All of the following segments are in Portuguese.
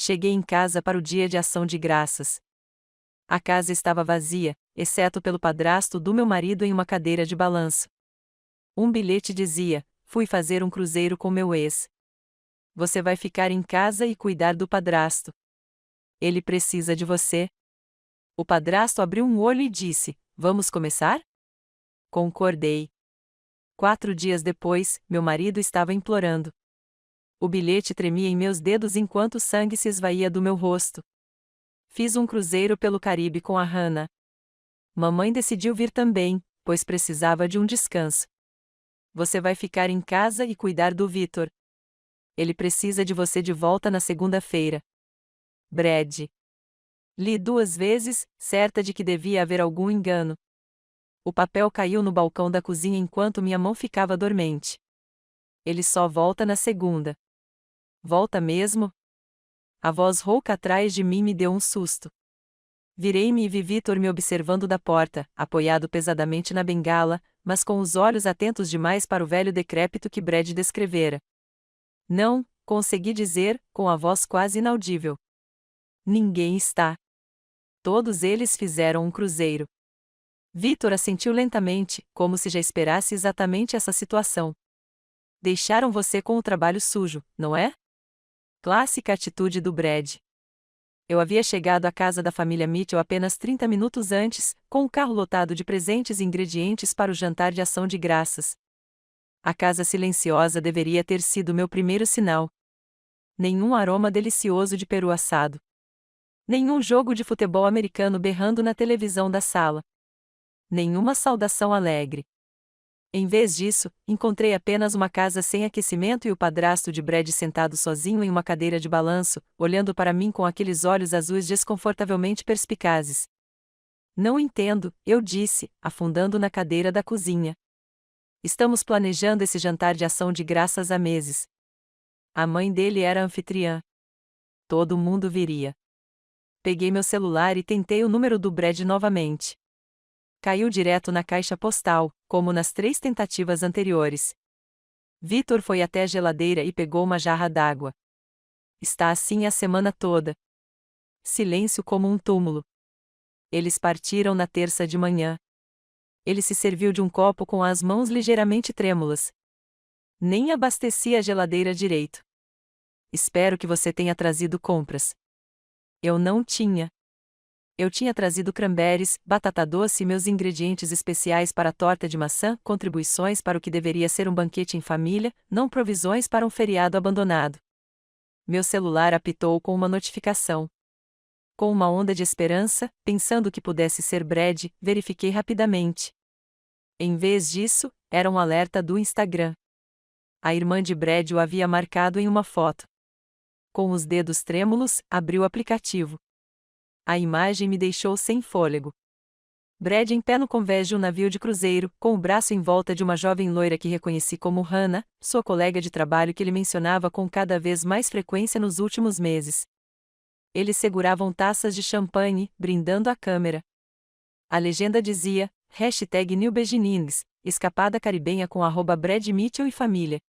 Cheguei em casa para o dia de ação de graças. A casa estava vazia, exceto pelo padrasto do meu marido em uma cadeira de balanço. Um bilhete dizia: fui fazer um cruzeiro com meu ex. Você vai ficar em casa e cuidar do padrasto. Ele precisa de você. O padrasto abriu um olho e disse: vamos começar? Concordei. 4 dias depois, meu marido estava implorando. O bilhete tremia em meus dedos enquanto o sangue se esvaía do meu rosto. Fiz um cruzeiro pelo Caribe com a Hannah. Mamãe decidiu vir também, pois precisava de um descanso. Você vai ficar em casa e cuidar do Victor. Ele precisa de você de volta na segunda-feira. Brad. Li 2 vezes, certa de que devia haver algum engano. O papel caiu no balcão da cozinha enquanto minha mão ficava dormente. Ele só volta na segunda. Volta mesmo? A voz rouca atrás de mim me deu um susto. Virei-me e vi Victor me observando da porta, apoiado pesadamente na bengala, mas com os olhos atentos demais para o velho decrépito que Brad descrevera. Não, consegui dizer, com a voz quase inaudível. Ninguém está. Todos eles fizeram um cruzeiro. Victor assentiu lentamente, como se já esperasse exatamente essa situação. Deixaram você com o trabalho sujo, não é? Clássica atitude do Brad. Eu havia chegado à casa da família Mitchell apenas 30 minutos antes, com o carro lotado de presentes e ingredientes para o jantar de ação de graças. A casa silenciosa deveria ter sido meu primeiro sinal. Nenhum aroma delicioso de peru assado. Nenhum jogo de futebol americano berrando na televisão da sala. Nenhuma saudação alegre. Em vez disso, encontrei apenas uma casa sem aquecimento e o padrasto de Brad sentado sozinho em uma cadeira de balanço, olhando para mim com aqueles olhos azuis desconfortavelmente perspicazes. Não entendo, eu disse, afundando na cadeira da cozinha. Estamos planejando esse jantar de ação de graças há meses. A mãe dele era anfitriã. Todo mundo viria. Peguei meu celular e tentei o número do Brad novamente. Caiu direto na caixa postal, como nas 3 tentativas anteriores. Victor foi até a geladeira e pegou uma jarra d'água. Está assim a semana toda. Silêncio como um túmulo. Eles partiram na terça de manhã. Ele se serviu de um copo com as mãos ligeiramente trêmulas. Nem abasteci a geladeira direito. Espero que você tenha trazido compras. Eu não tinha. Eu tinha trazido cranberries, batata doce e meus ingredientes especiais para a torta de maçã, contribuições para o que deveria ser um banquete em família, não provisões para um feriado abandonado. Meu celular apitou com uma notificação. Com uma onda de esperança, pensando que pudesse ser Brad, verifiquei rapidamente. Em vez disso, era um alerta do Instagram. A irmã de Brad o havia marcado em uma foto. Com os dedos trêmulos, abri o aplicativo. A imagem me deixou sem fôlego. Brad em pé no convés de um navio de cruzeiro, com o braço em volta de uma jovem loira que reconheci como Hannah, sua colega de trabalho que ele mencionava com cada vez mais frequência nos últimos meses. Eles seguravam taças de champanhe, brindando a câmera. A legenda dizia, #NewBeginnings, escapada caribenha com @Brad Mitchell e família.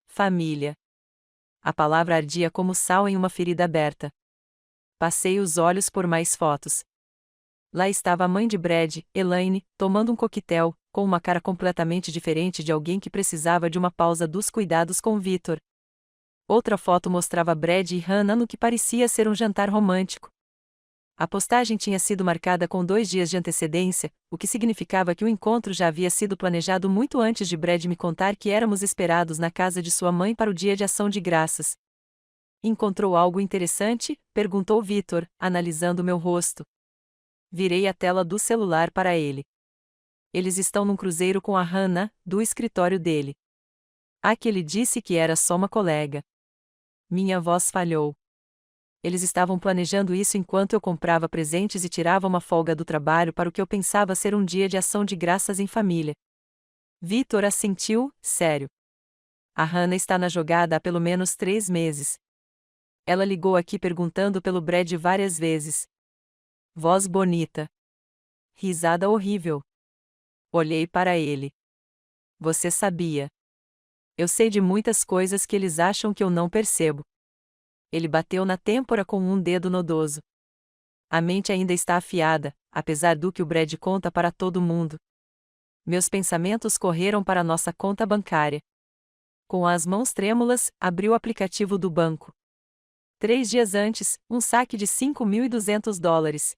Família. A palavra ardia como sal em uma ferida aberta. Passei os olhos por mais fotos. Lá estava a mãe de Brad, Elaine, tomando um coquetel, com uma cara completamente diferente de alguém que precisava de uma pausa dos cuidados com Victor. Outra foto mostrava Brad e Hannah no que parecia ser um jantar romântico. A postagem tinha sido marcada com 2 dias de antecedência, o que significava que o encontro já havia sido planejado muito antes de Brad me contar que éramos esperados na casa de sua mãe para o dia de ação de graças. Encontrou algo interessante? Perguntou Victor, analisando meu rosto. Virei a tela do celular para ele. Eles estão num cruzeiro com a Hannah, do escritório dele. Ele disse que era só uma colega. Minha voz falhou. Eles estavam planejando isso enquanto eu comprava presentes e tirava uma folga do trabalho para o que eu pensava ser um dia de ação de graças em família. Victor assentiu, sério. A Hannah está na jogada há pelo menos 3 meses. Ela ligou aqui perguntando pelo Brad várias vezes. Voz bonita. Risada horrível. Olhei para ele. Você sabia. Eu sei de muitas coisas que eles acham que eu não percebo. Ele bateu na têmpora com um dedo nodoso. A mente ainda está afiada, apesar do que o Brad conta para todo mundo. Meus pensamentos correram para nossa conta bancária. Com as mãos trêmulas, abri o aplicativo do banco. 3 dias antes, um saque de $5.200.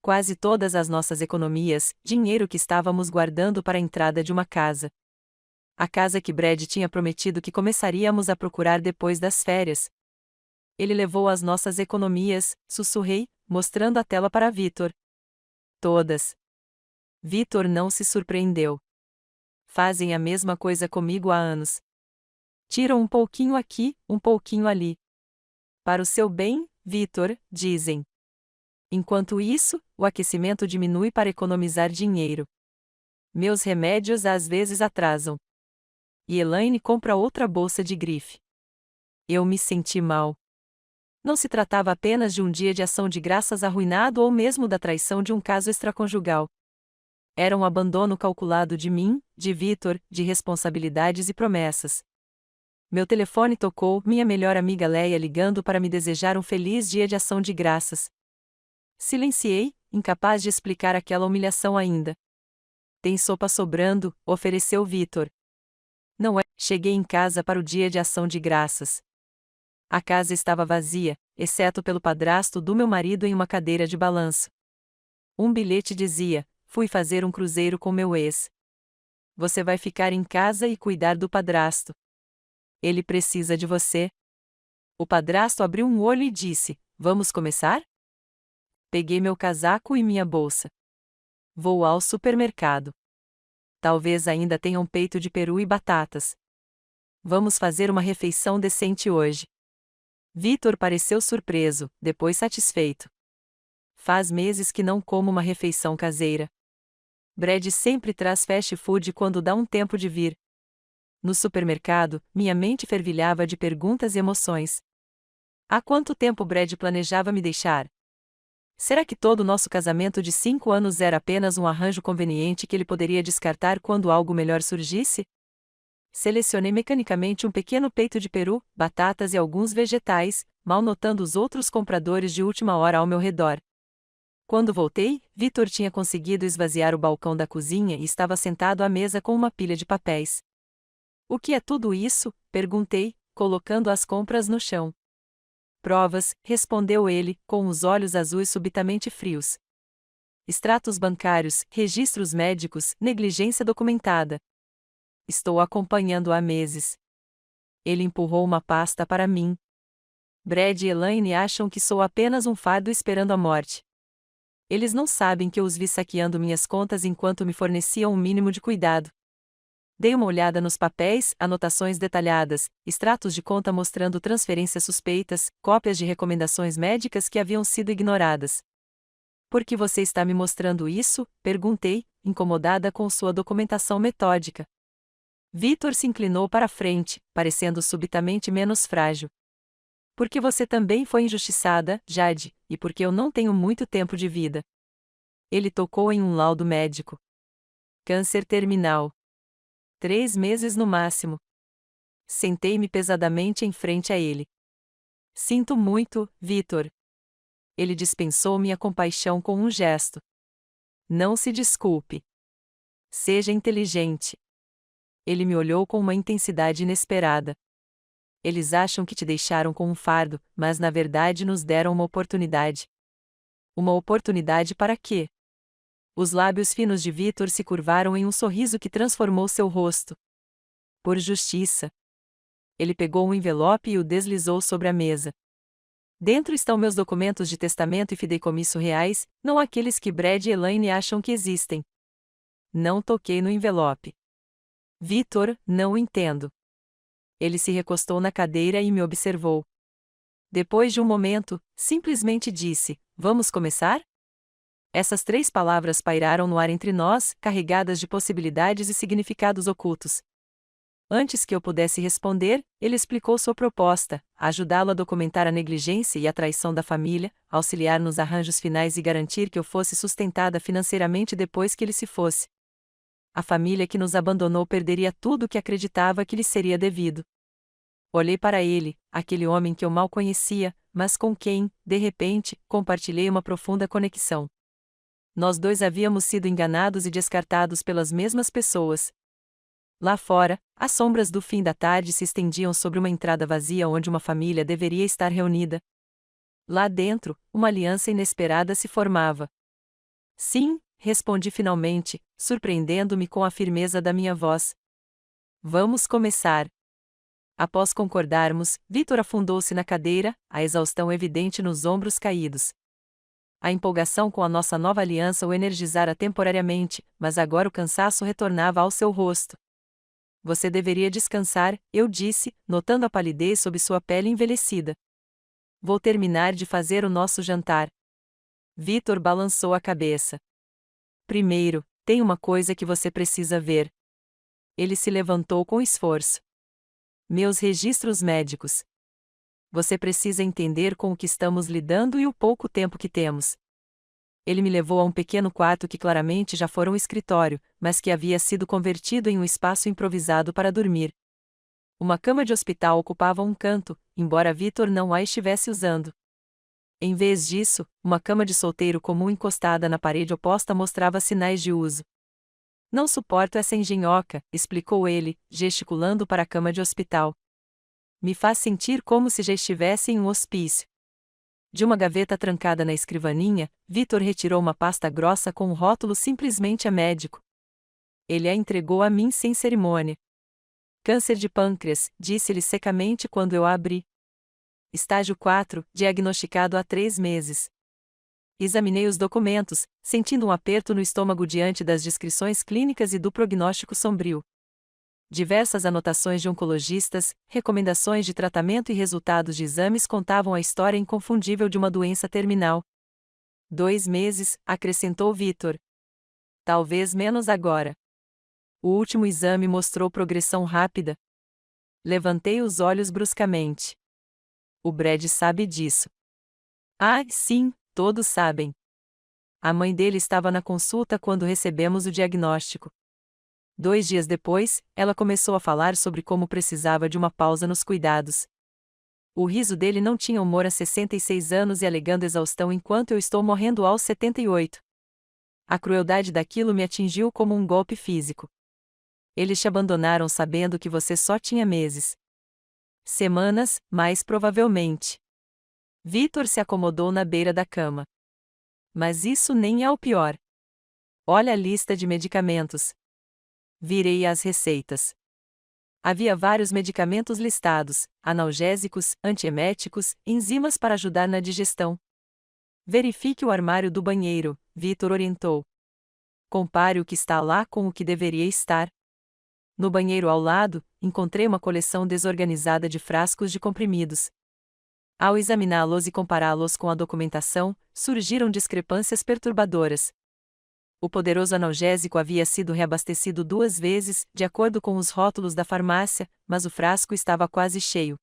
Quase todas as nossas economias, dinheiro que estávamos guardando para a entrada de uma casa. A casa que Brad tinha prometido que começaríamos a procurar depois das férias. Ele levou as nossas economias, sussurrei, mostrando a tela para Vitor. Todas. Vitor não se surpreendeu. Fazem a mesma coisa comigo há anos. Tiram um pouquinho aqui, um pouquinho ali. Para o seu bem, Vitor, dizem. Enquanto isso, o aquecimento diminui para economizar dinheiro. Meus remédios às vezes atrasam. E Elaine compra outra bolsa de grife. Eu me senti mal. Não se tratava apenas de um dia de ação de graças arruinado ou mesmo da traição de um caso extraconjugal. Era um abandono calculado de mim, de Vitor, de responsabilidades e promessas. Meu telefone tocou, minha melhor amiga Leia ligando para me desejar um feliz dia de ação de graças. Silenciei, incapaz de explicar aquela humilhação ainda. Tem sopa sobrando, ofereceu Vitor. Não é. Cheguei em casa para o dia de ação de graças. A casa estava vazia, exceto pelo padrasto do meu marido em uma cadeira de balanço. Um bilhete dizia: fui fazer um cruzeiro com meu ex. Você vai ficar em casa e cuidar do padrasto. Ele precisa de você. O padrasto abriu um olho e disse: vamos começar? Peguei meu casaco e minha bolsa. Vou ao supermercado. Talvez ainda tenha um peito de peru e batatas. Vamos fazer uma refeição decente hoje. Vitor pareceu surpreso, depois satisfeito. Faz meses que não como uma refeição caseira. Brad sempre traz fast food quando dá um tempo de vir. No supermercado, minha mente fervilhava de perguntas e emoções. Há quanto tempo Brad planejava me deixar? Será que todo o nosso casamento de 5 anos era apenas um arranjo conveniente que ele poderia descartar quando algo melhor surgisse? Selecionei mecanicamente um pequeno peito de peru, batatas e alguns vegetais, mal notando os outros compradores de última hora ao meu redor. Quando voltei, Vitor tinha conseguido esvaziar o balcão da cozinha e estava sentado à mesa com uma pilha de papéis. O que é tudo isso? Perguntei, colocando as compras no chão. Provas, respondeu ele, com os olhos azuis subitamente frios. Extratos bancários, registros médicos, negligência documentada. Estou acompanhando há meses. Ele empurrou uma pasta para mim. Brad e Elaine acham que sou apenas um fardo esperando a morte. Eles não sabem que eu os vi saqueando minhas contas enquanto me forneciam um mínimo de cuidado. Dei uma olhada nos papéis, anotações detalhadas, extratos de conta mostrando transferências suspeitas, cópias de recomendações médicas que haviam sido ignoradas. Por que você está me mostrando isso? Perguntei, incomodada com sua documentação metódica. Vitor se inclinou para a frente, parecendo subitamente menos frágil. Porque você também foi injustiçada, Jade, e porque eu não tenho muito tempo de vida. Ele tocou em um laudo médico. Câncer terminal. 3 meses no máximo. Sentei-me pesadamente em frente a ele. Sinto muito, Vitor. Ele dispensou minha compaixão com um gesto. Não se desculpe. Seja inteligente. Ele me olhou com uma intensidade inesperada. Eles acham que te deixaram com um fardo, mas na verdade nos deram uma oportunidade. Uma oportunidade para quê? Os lábios finos de Vitor se curvaram em um sorriso que transformou seu rosto. Por justiça. Ele pegou um envelope e o deslizou sobre a mesa. Dentro estão meus documentos de testamento e fideicomisso reais, não aqueles que Brad e Elaine acham que existem. Não toquei no envelope. Vitor, não entendo. Ele se recostou na cadeira e me observou. Depois de um momento, simplesmente disse: vamos começar? Essas 3 palavras pairaram no ar entre nós, carregadas de possibilidades e significados ocultos. Antes que eu pudesse responder, ele explicou sua proposta: ajudá-lo a documentar a negligência e a traição da família, auxiliar nos arranjos finais e garantir que eu fosse sustentada financeiramente depois que ele se fosse. A família que nos abandonou perderia tudo o que acreditava que lhe seria devido. Olhei para ele, aquele homem que eu mal conhecia, mas com quem, de repente, compartilhei uma profunda conexão. Nós dois havíamos sido enganados e descartados pelas mesmas pessoas. Lá fora, as sombras do fim da tarde se estendiam sobre uma entrada vazia onde uma família deveria estar reunida. Lá dentro, uma aliança inesperada se formava. Sim, respondi finalmente, surpreendendo-me com a firmeza da minha voz. Vamos começar. Após concordarmos, Vitor afundou-se na cadeira, a exaustão evidente nos ombros caídos. A empolgação com a nossa nova aliança o energizara temporariamente, mas agora o cansaço retornava ao seu rosto. Você deveria descansar, eu disse, notando a palidez sob sua pele envelhecida. Vou terminar de fazer o nosso jantar. Vitor balançou a cabeça. Primeiro, tem uma coisa que você precisa ver. Ele se levantou com esforço. Meus registros médicos. Você precisa entender com o que estamos lidando e o pouco tempo que temos. Ele me levou a um pequeno quarto que claramente já fora um escritório, mas que havia sido convertido em um espaço improvisado para dormir. Uma cama de hospital ocupava um canto, embora Vitor não a estivesse usando. Em vez disso, uma cama de solteiro comum encostada na parede oposta mostrava sinais de uso. Não suporto essa engenhoca, explicou ele, gesticulando para a cama de hospital. Me faz sentir como se já estivesse em um hospício. De uma gaveta trancada na escrivaninha, Vitor retirou uma pasta grossa com o rótulo simplesmente a médico. Ele a entregou a mim sem cerimônia. Câncer de pâncreas, disse-lhe secamente quando eu a abri. Estágio 4, diagnosticado há 3 meses. Examinei os documentos, sentindo um aperto no estômago diante das descrições clínicas e do prognóstico sombrio. Diversas anotações de oncologistas, recomendações de tratamento e resultados de exames contavam a história inconfundível de uma doença terminal. 2 meses, acrescentou Vitor. Talvez menos agora. O último exame mostrou progressão rápida. Levantei os olhos bruscamente. O Brad sabe disso. Ah, sim, todos sabem. A mãe dele estava na consulta quando recebemos o diagnóstico. 2 dias depois, ela começou a falar sobre como precisava de uma pausa nos cuidados. O riso dele não tinha humor há 66 anos e alegando exaustão enquanto eu estou morrendo aos 78. A crueldade daquilo me atingiu como um golpe físico. Eles te abandonaram sabendo que você só tinha meses. Semanas, mais provavelmente. Vitor se acomodou na beira da cama. Mas isso nem é o pior. Olha a lista de medicamentos. Virei às receitas. Havia vários medicamentos listados, analgésicos, antieméticos, enzimas para ajudar na digestão. Verifique o armário do banheiro, Vitor orientou. Compare o que está lá com o que deveria estar. No banheiro ao lado, encontrei uma coleção desorganizada de frascos de comprimidos. Ao examiná-los e compará-los com a documentação, surgiram discrepâncias perturbadoras. O poderoso analgésico havia sido reabastecido 2 vezes, de acordo com os rótulos da farmácia, mas o frasco estava quase cheio.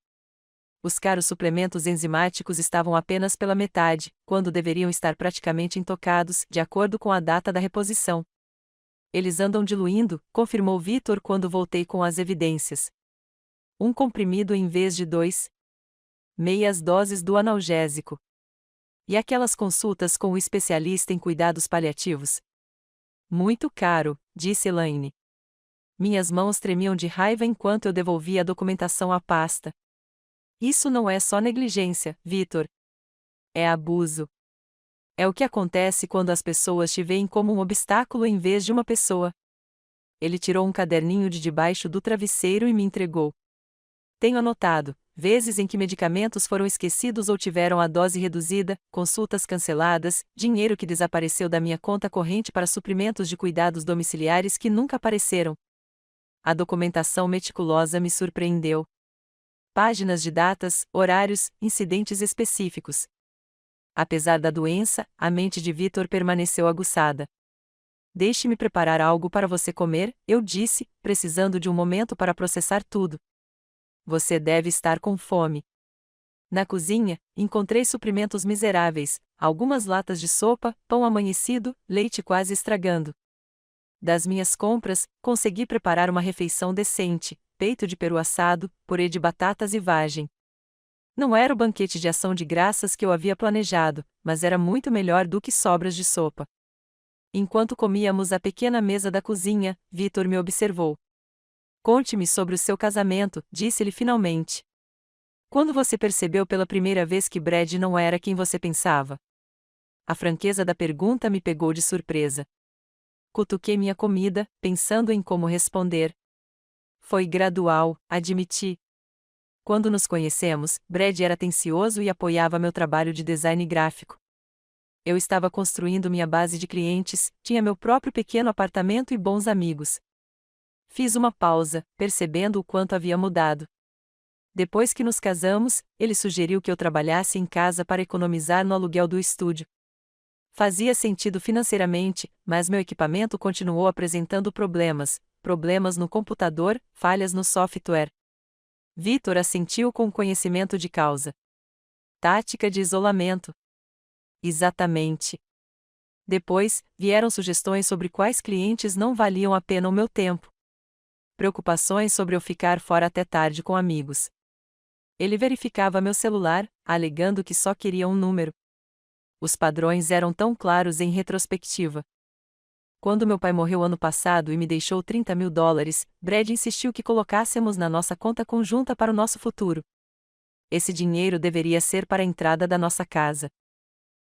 Os caros suplementos enzimáticos estavam apenas pela metade, quando deveriam estar praticamente intocados, de acordo com a data da reposição. Eles andam diluindo, confirmou Vitor quando voltei com as evidências. Um comprimido em vez de 2. Meias doses do analgésico. E aquelas consultas com o especialista em cuidados paliativos? Muito caro, disse Elaine. Minhas mãos tremiam de raiva enquanto eu devolvia a documentação à pasta. Isso não é só negligência, Vitor. É abuso. É o que acontece quando as pessoas te veem como um obstáculo em vez de uma pessoa. Ele tirou um caderninho de debaixo do travesseiro e me entregou. Tenho anotado vezes em que medicamentos foram esquecidos ou tiveram a dose reduzida, consultas canceladas, dinheiro que desapareceu da minha conta corrente para suprimentos de cuidados domiciliares que nunca apareceram. A documentação meticulosa me surpreendeu. Páginas de datas, horários, incidentes específicos. Apesar da doença, a mente de Vitor permaneceu aguçada. Deixe-me preparar algo para você comer, eu disse, precisando de um momento para processar tudo. Você deve estar com fome. Na cozinha, encontrei suprimentos miseráveis, algumas latas de sopa, pão amanhecido, leite quase estragando. Das minhas compras, consegui preparar uma refeição decente, peito de peru assado, purê de batatas e vagem. Não era o banquete de ação de graças que eu havia planejado, mas era muito melhor do que sobras de sopa. Enquanto comíamos à pequena mesa da cozinha, Vitor me observou. Conte-me sobre o seu casamento, disse-ele finalmente. Quando você percebeu pela primeira vez que Brad não era quem você pensava? A franqueza da pergunta me pegou de surpresa. Cutuquei minha comida, pensando em como responder. Foi gradual, admiti. Quando nos conhecemos, Brad era atencioso e apoiava meu trabalho de design gráfico. Eu estava construindo minha base de clientes, tinha meu próprio pequeno apartamento e bons amigos. Fiz uma pausa, percebendo o quanto havia mudado. Depois que nos casamos, ele sugeriu que eu trabalhasse em casa para economizar no aluguel do estúdio. Fazia sentido financeiramente, mas meu equipamento continuou apresentando problemas no computador, falhas no software. Vitor assentiu com conhecimento de causa. Tática de isolamento. Exatamente. Depois, vieram sugestões sobre quais clientes não valiam a pena o meu tempo. Preocupações sobre eu ficar fora até tarde com amigos. Ele verificava meu celular, alegando que só queria um número. Os padrões eram tão claros em retrospectiva. Quando meu pai morreu ano passado e me deixou $30.000, Brad insistiu que colocássemos na nossa conta conjunta para o nosso futuro. Esse dinheiro deveria ser para a entrada da nossa casa.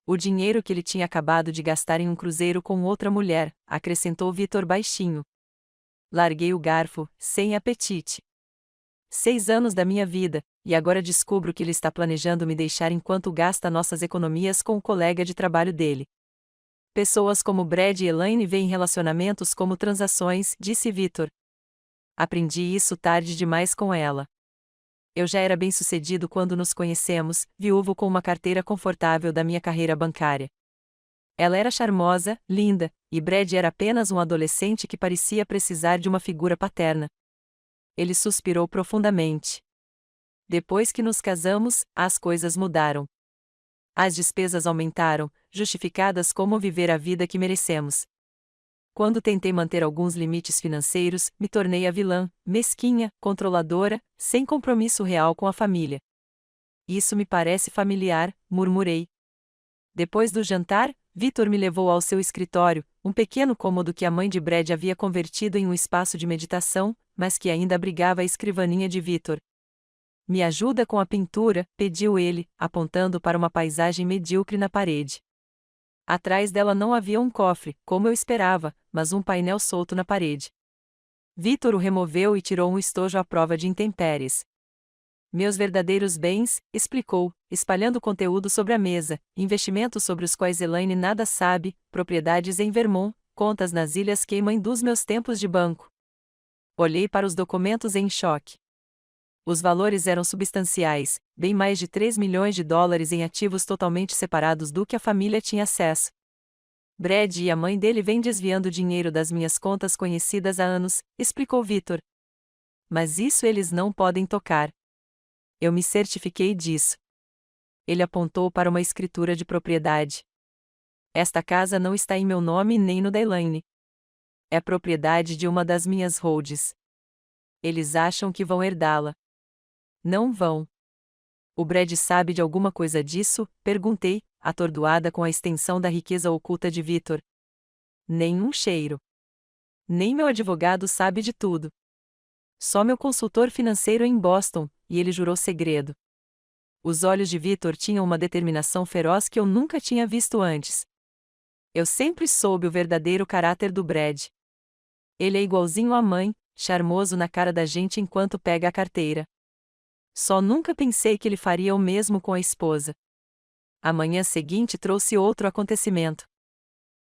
O dinheiro que ele tinha acabado de gastar em um cruzeiro com outra mulher, acrescentou Vitor baixinho. Larguei o garfo, sem apetite. 6 anos da minha vida, e agora descubro que ele está planejando me deixar enquanto gasta nossas economias com o colega de trabalho dele. Pessoas como Brad e Elaine veem relacionamentos como transações, disse Vitor. Aprendi isso tarde demais com ela. Eu já era bem-sucedido quando nos conhecemos, viúvo com uma carteira confortável da minha carreira bancária. Ela era charmosa, linda, e Brad era apenas um adolescente que parecia precisar de uma figura paterna. Ele suspirou profundamente. Depois que nos casamos, as coisas mudaram. As despesas aumentaram, justificadas como viver a vida que merecemos. Quando tentei manter alguns limites financeiros, me tornei a vilã, mesquinha, controladora, sem compromisso real com a família. Isso me parece familiar, murmurei. Depois do jantar, Vitor me levou ao seu escritório, um pequeno cômodo que a mãe de Brad havia convertido em um espaço de meditação, mas que ainda abrigava a escrivaninha de Vitor. Me ajuda com a pintura, pediu ele, apontando para uma paisagem medíocre na parede. Atrás dela não havia um cofre, como eu esperava, mas um painel solto na parede. Vitor o removeu e tirou um estojo à prova de intempéries. Meus verdadeiros bens, explicou, espalhando conteúdo sobre a mesa, investimentos sobre os quais Elaine nada sabe, propriedades em Vermont, contas nas Ilhas Cayman dos meus tempos de banco. Olhei para os documentos em choque. Os valores eram substanciais, bem mais de $3 milhões em ativos totalmente separados do que a família tinha acesso. Brad e a mãe dele vêm desviando dinheiro das minhas contas conhecidas há anos, explicou Vitor. Mas isso eles não podem tocar. Eu me certifiquei disso. Ele apontou para uma escritura de propriedade. Esta casa não está em meu nome nem no da Elaine. É propriedade de uma das minhas holds. Eles acham que vão herdá-la. Não vão. O Brad sabe de alguma coisa disso? Perguntei, atordoada com a extensão da riqueza oculta de Vitor. Nenhum cheiro. Nem meu advogado sabe de tudo. Só meu consultor financeiro em Boston, e ele jurou segredo. Os olhos de Vitor tinham uma determinação feroz que eu nunca tinha visto antes. Eu sempre soube o verdadeiro caráter do Brad. Ele é igualzinho à mãe, charmoso na cara da gente enquanto pega a carteira. Só nunca pensei que ele faria o mesmo com a esposa. A manhã seguinte trouxe outro acontecimento.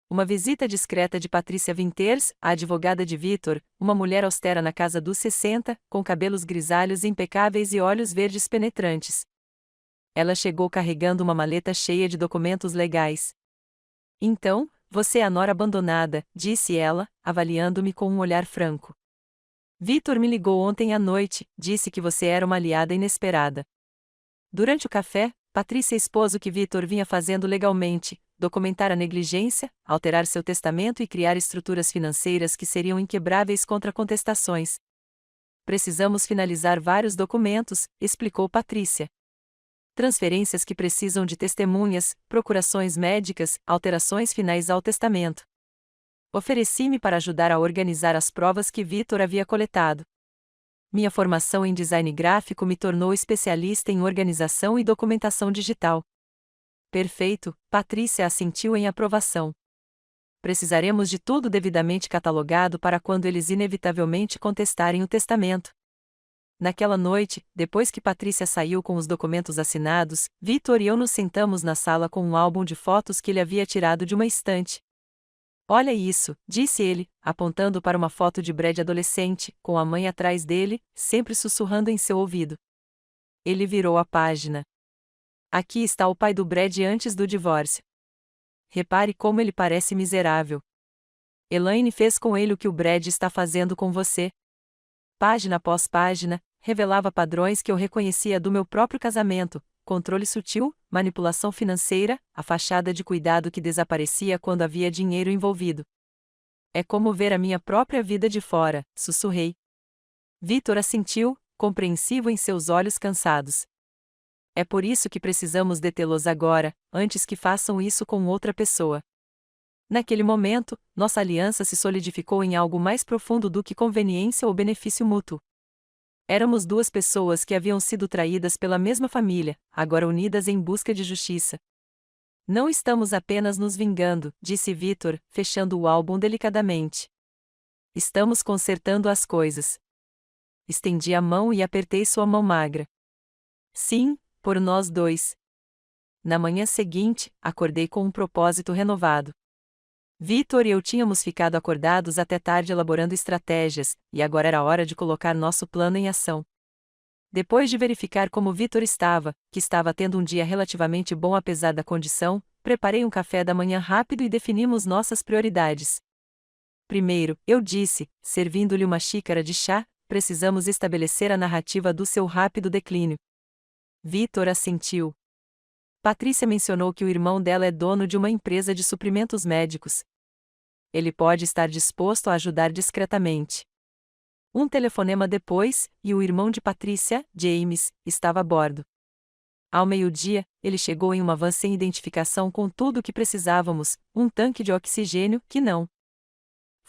Uma visita discreta de Patrícia Winters, a advogada de Vitor, uma mulher austera na casa dos 60, com cabelos grisalhos impecáveis e olhos verdes penetrantes. Ela chegou carregando uma maleta cheia de documentos legais. Então, você é a nora abandonada, disse ela, avaliando-me com um olhar franco. Vitor me ligou ontem à noite, disse que você era uma aliada inesperada. Durante o café, Patrícia expôs o que Vitor vinha fazendo legalmente, documentar a negligência, alterar seu testamento e criar estruturas financeiras que seriam inquebráveis contra contestações. Precisamos finalizar vários documentos, explicou Patrícia. Transferências que precisam de testemunhas, procurações médicas, alterações finais ao testamento. Ofereci-me para ajudar a organizar as provas que Vitor havia coletado. Minha formação em design gráfico me tornou especialista em organização e documentação digital. Perfeito, Patrícia assentiu em aprovação. Precisaremos de tudo devidamente catalogado para quando eles inevitavelmente contestarem o testamento. Naquela noite, depois que Patrícia saiu com os documentos assinados, Vitor e eu nos sentamos na sala com um álbum de fotos que ele havia tirado de uma estante. Olha isso, disse ele, apontando para uma foto de Brad adolescente, com a mãe atrás dele, sempre sussurrando em seu ouvido. Ele virou a página. Aqui está o pai do Brad antes do divórcio. Repare como ele parece miserável. Elaine fez com ele o que o Brad está fazendo com você. Página após página, revelava padrões que eu reconhecia do meu próprio casamento: controle sutil, manipulação financeira, a fachada de cuidado que desaparecia quando havia dinheiro envolvido. É como ver a minha própria vida de fora, sussurrei. Vitor assentiu, compreensivo em seus olhos cansados. É por isso que precisamos detê-los agora, antes que façam isso com outra pessoa. Naquele momento, nossa aliança se solidificou em algo mais profundo do que conveniência ou benefício mútuo. Éramos duas pessoas que haviam sido traídas pela mesma família, agora unidas em busca de justiça. Não estamos apenas nos vingando, disse Vitor, fechando o álbum delicadamente. Estamos consertando as coisas. Estendi a mão e apertei sua mão magra. Sim, por nós dois. Na manhã seguinte, acordei com um propósito renovado. Vitor e eu tínhamos ficado acordados até tarde elaborando estratégias, e agora era hora de colocar nosso plano em ação. Depois de verificar como Vitor estava, que estava tendo um dia relativamente bom apesar da condição, preparei um café da manhã rápido e definimos nossas prioridades. Primeiro, eu disse, servindo-lhe uma xícara de chá, precisamos estabelecer a narrativa do seu rápido declínio. Vitor assentiu. Patrícia mencionou que o irmão dela é dono de uma empresa de suprimentos médicos. Ele pode estar disposto a ajudar discretamente. Um telefonema depois, e o irmão de Patrícia, James, estava a bordo. Ao meio-dia, ele chegou em uma van sem identificação com tudo o que precisávamos, um tanque de oxigênio que não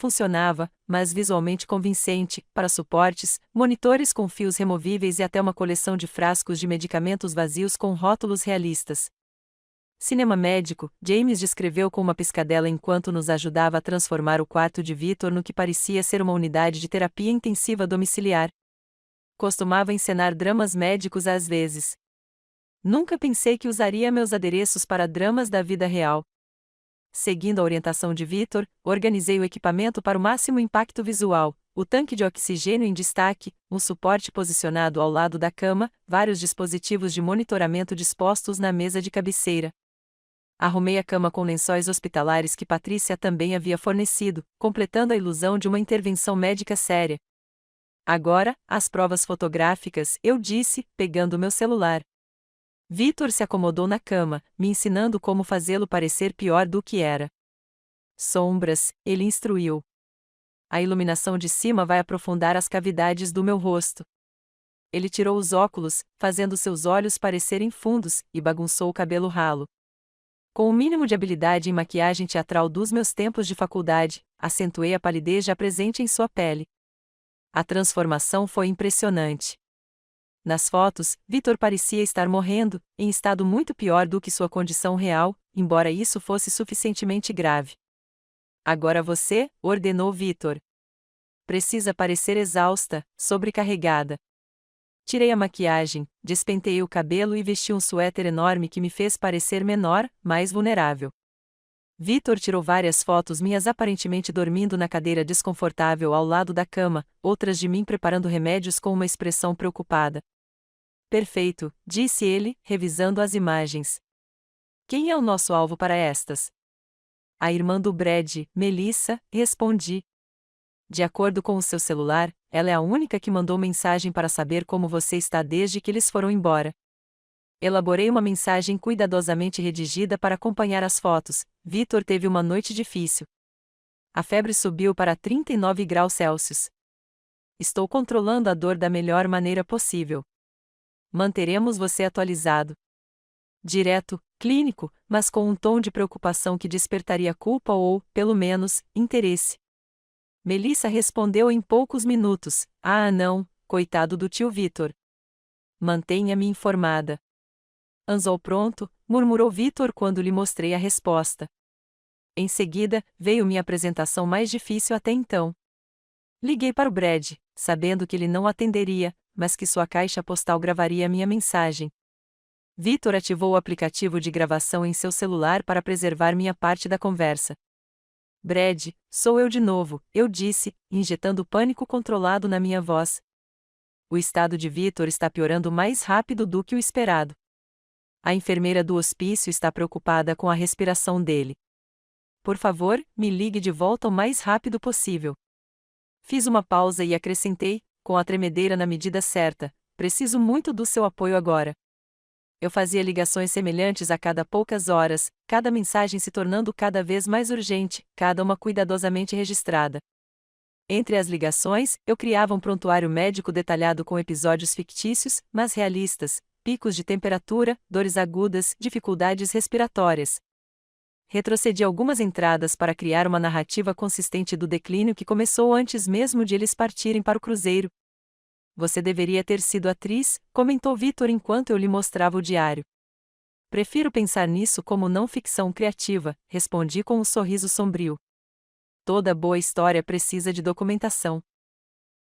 funcionava, mas visualmente convincente, para suportes, monitores com fios removíveis e até uma coleção de frascos de medicamentos vazios com rótulos realistas. Cinema médico, James descreveu com uma piscadela enquanto nos ajudava a transformar o quarto de Vitor no que parecia ser uma unidade de terapia intensiva domiciliar. Costumava encenar dramas médicos às vezes. Nunca pensei que usaria meus adereços para dramas da vida real. Seguindo a orientação de Vitor, organizei o equipamento para o máximo impacto visual: o tanque de oxigênio em destaque, um suporte posicionado ao lado da cama, vários dispositivos de monitoramento dispostos na mesa de cabeceira. Arrumei a cama com lençóis hospitalares que Patrícia também havia fornecido, completando a ilusão de uma intervenção médica séria. Agora, as provas fotográficas, eu disse, pegando meu celular. Vitor se acomodou na cama, me ensinando como fazê-lo parecer pior do que era. Sombras, ele instruiu. A iluminação de cima vai aprofundar as cavidades do meu rosto. Ele tirou os óculos, fazendo seus olhos parecerem fundos, e bagunçou o cabelo ralo. Com o mínimo de habilidade em maquiagem teatral dos meus tempos de faculdade, acentuei a palidez já presente em sua pele. A transformação foi impressionante. Nas fotos, Vitor parecia estar morrendo, em estado muito pior do que sua condição real, embora isso fosse suficientemente grave. Agora você, ordenou Vitor. Precisa parecer exausta, sobrecarregada. Tirei a maquiagem, despenteei o cabelo e vesti um suéter enorme que me fez parecer menor, mais vulnerável. Vitor tirou várias fotos minhas aparentemente dormindo na cadeira desconfortável ao lado da cama, outras de mim preparando remédios com uma expressão preocupada. Perfeito, disse ele, revisando as imagens. Quem é o nosso alvo para estas? A irmã do Brad, Melissa, respondi. De acordo com o seu celular, ela é a única que mandou mensagem para saber como você está desde que eles foram embora. Elaborei uma mensagem cuidadosamente redigida para acompanhar as fotos. Vitor teve uma noite difícil. A febre subiu para 39 graus Celsius. Estou controlando a dor da melhor maneira possível. Manteremos você atualizado. Direto, clínico, mas com um tom de preocupação que despertaria culpa ou, pelo menos, interesse. Melissa respondeu em poucos minutos: "Ah, não, coitado do tio Vitor. Mantenha-me informada." "Anzol pronto", murmurou Vitor quando lhe mostrei a resposta. Em seguida, veio minha apresentação mais difícil até então. Liguei para o Brad, sabendo que ele não atenderia, mas que sua caixa postal gravaria minha mensagem. Vitor ativou o aplicativo de gravação em seu celular para preservar minha parte da conversa. "Brad, sou eu de novo", eu disse, injetando pânico controlado na minha voz. "O estado de Vitor está piorando mais rápido do que o esperado. A enfermeira do hospício está preocupada com a respiração dele. Por favor, me ligue de volta o mais rápido possível." Fiz uma pausa e acrescentei, com a tremedeira na medida certa: "Preciso muito do seu apoio agora." Eu fazia ligações semelhantes a cada poucas horas, cada mensagem se tornando cada vez mais urgente, cada uma cuidadosamente registrada. Entre as ligações, eu criava um prontuário médico detalhado com episódios fictícios, mas realistas, picos de temperatura, dores agudas, dificuldades respiratórias. Retrocedi algumas entradas para criar uma narrativa consistente do declínio que começou antes mesmo de eles partirem para o cruzeiro. "Você deveria ter sido atriz", comentou Vitor enquanto eu lhe mostrava o diário. "Prefiro pensar nisso como não ficção criativa", respondi com um sorriso sombrio. Toda boa história precisa de documentação.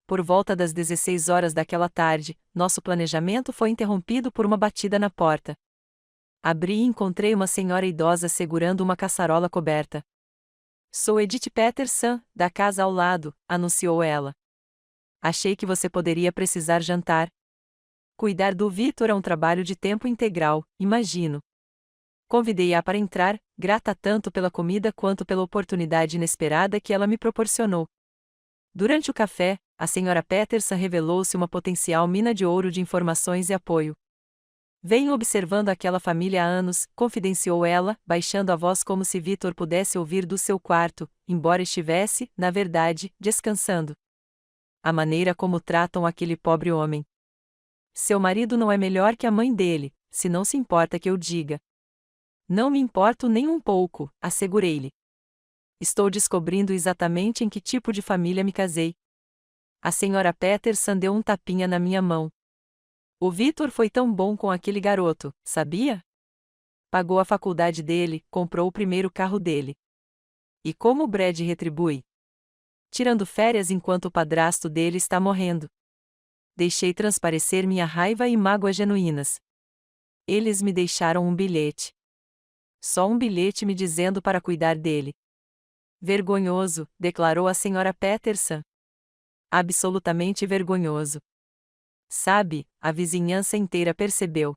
Por volta das 16 horas daquela tarde, nosso planejamento foi interrompido por uma batida na porta. Abri e encontrei uma senhora idosa segurando uma caçarola coberta. "Sou Edith Peterson, da casa ao lado", anunciou ela. "Achei que você poderia precisar jantar." Cuidar do Vitor é um trabalho de tempo integral, imagino. Convidei-a para entrar, grata tanto pela comida quanto pela oportunidade inesperada que ela me proporcionou. Durante o café, a senhora Peterson revelou-se uma potencial mina de ouro de informações e apoio. "Venho observando aquela família há anos", confidenciou ela, baixando a voz como se Vitor pudesse ouvir do seu quarto, embora estivesse, na verdade, descansando. "A maneira como tratam aquele pobre homem. Seu marido não é melhor que a mãe dele, se não se importa que eu diga." "Não me importo nem um pouco", assegurei-lhe. "Estou descobrindo exatamente em que tipo de família me casei." A senhora Peterson deu um tapinha na minha mão. "O Vitor foi tão bom com aquele garoto, sabia? Pagou a faculdade dele, comprou o primeiro carro dele. E como o Brad retribui? Tirando férias enquanto o padrasto dele está morrendo." Deixei transparecer minha raiva e mágoa genuínas. "Eles me deixaram um bilhete. Só um bilhete me dizendo para cuidar dele." "Vergonhoso", declarou a senhora Peterson. "Absolutamente vergonhoso. Sabe, a vizinhança inteira percebeu.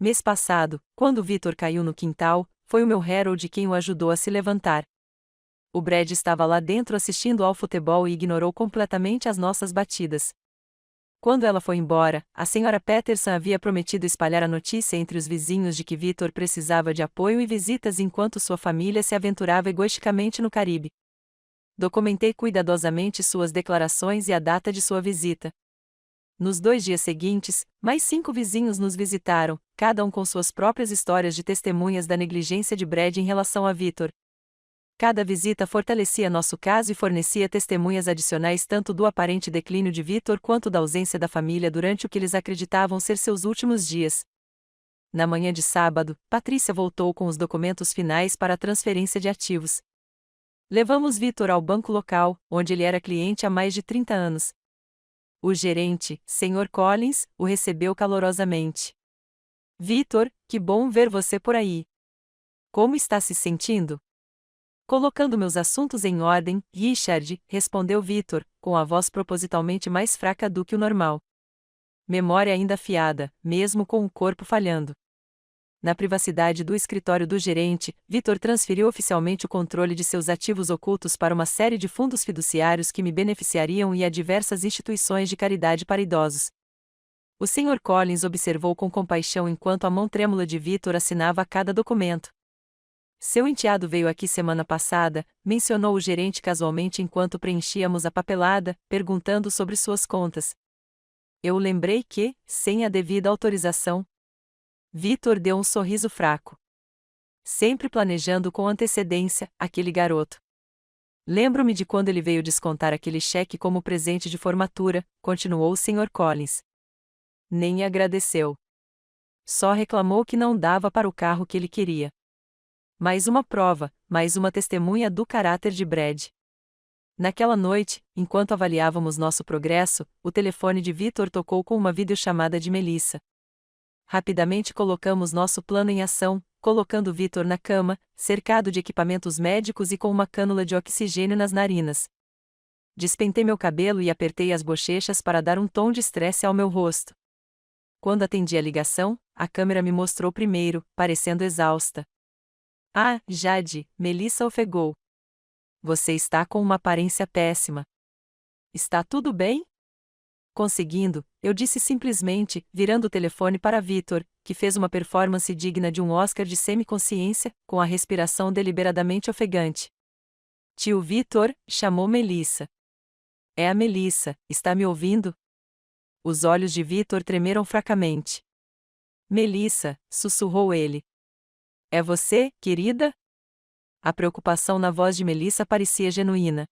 Mês passado, quando Vitor caiu no quintal, foi o meu Harold quem o ajudou a se levantar. O Brad estava lá dentro assistindo ao futebol e ignorou completamente as nossas batidas. Quando ela foi embora, a senhora Peterson havia prometido espalhar a notícia entre os vizinhos de que Vitor precisava de apoio e visitas enquanto sua família se aventurava egoisticamente no Caribe. Documentei cuidadosamente suas declarações e a data de sua visita. Nos 2 dias seguintes, mais 5 vizinhos nos visitaram, cada um com suas próprias histórias de testemunhas da negligência de Brad em relação a Vitor. Cada visita fortalecia nosso caso e fornecia testemunhas adicionais tanto do aparente declínio de Vitor quanto da ausência da família durante o que eles acreditavam ser seus últimos dias. Na manhã de sábado, Patrícia voltou com os documentos finais para a transferência de ativos. Levamos Vitor ao banco local, onde ele era cliente há mais de 30 anos. O gerente, Sr. Collins, o recebeu calorosamente. "Vitor, que bom ver você por aí. Como está se sentindo?" "Colocando meus assuntos em ordem, Richard", respondeu Vitor, com a voz propositalmente mais fraca do que o normal. Memória ainda afiada, mesmo com o corpo falhando. Na privacidade do escritório do gerente, Vitor transferiu oficialmente o controle de seus ativos ocultos para uma série de fundos fiduciários que me beneficiariam e a diversas instituições de caridade para idosos. O Sr. Collins observou com compaixão enquanto a mão trêmula de Vitor assinava cada documento. Seu enteado veio aqui semana passada, mencionou o gerente casualmente enquanto preenchíamos a papelada, perguntando sobre suas contas. Eu lembrei que, sem a devida autorização. Vitor deu um sorriso fraco. Sempre planejando com antecedência, aquele garoto. Lembro-me de quando ele veio descontar aquele cheque como presente de formatura, continuou o Sr. Collins. Nem agradeceu. Só reclamou que não dava para o carro que ele queria. Mais uma prova, mais uma testemunha do caráter de Brad. Naquela noite, enquanto avaliávamos nosso progresso, o telefone de Vitor tocou com uma videochamada de Melissa. Rapidamente colocamos nosso plano em ação, colocando Vitor na cama, cercado de equipamentos médicos e com uma cânula de oxigênio nas narinas. Despentei meu cabelo e apertei as bochechas para dar um tom de estresse ao meu rosto. Quando atendi a ligação, a câmera me mostrou primeiro, parecendo exausta. Ah, Jade, Melissa ofegou. Você está com uma aparência péssima. Está tudo bem? Conseguindo, eu disse simplesmente, virando o telefone para Vitor, que fez uma performance digna de um Oscar de semiconsciência, com a respiração deliberadamente ofegante. Tio Vitor, chamou Melissa. É a Melissa, está me ouvindo? Os olhos de Vitor tremeram fracamente. Melissa, sussurrou ele. É você, querida? A preocupação na voz de Melissa parecia genuína.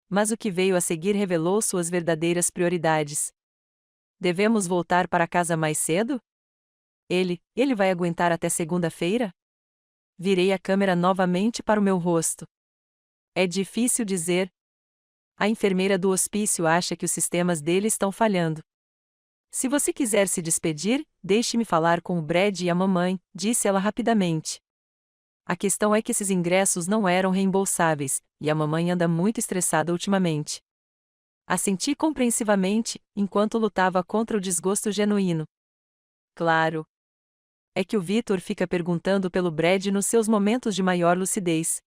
Mas o que veio a seguir revelou suas verdadeiras prioridades. Devemos voltar para casa mais cedo? Ele vai aguentar até segunda-feira? Virei a câmera novamente para o meu rosto. É difícil dizer. A enfermeira do hospício acha que os sistemas dele estão falhando. Se você quiser se despedir, deixe-me falar com o Brad e a mamãe, disse ela rapidamente. A questão é que esses ingressos não eram reembolsáveis, e a mamãe anda muito estressada ultimamente. Assenti compreensivamente, enquanto lutava contra o desgosto genuíno. Claro. É que o Vitor fica perguntando pelo Brad nos seus momentos de maior lucidez.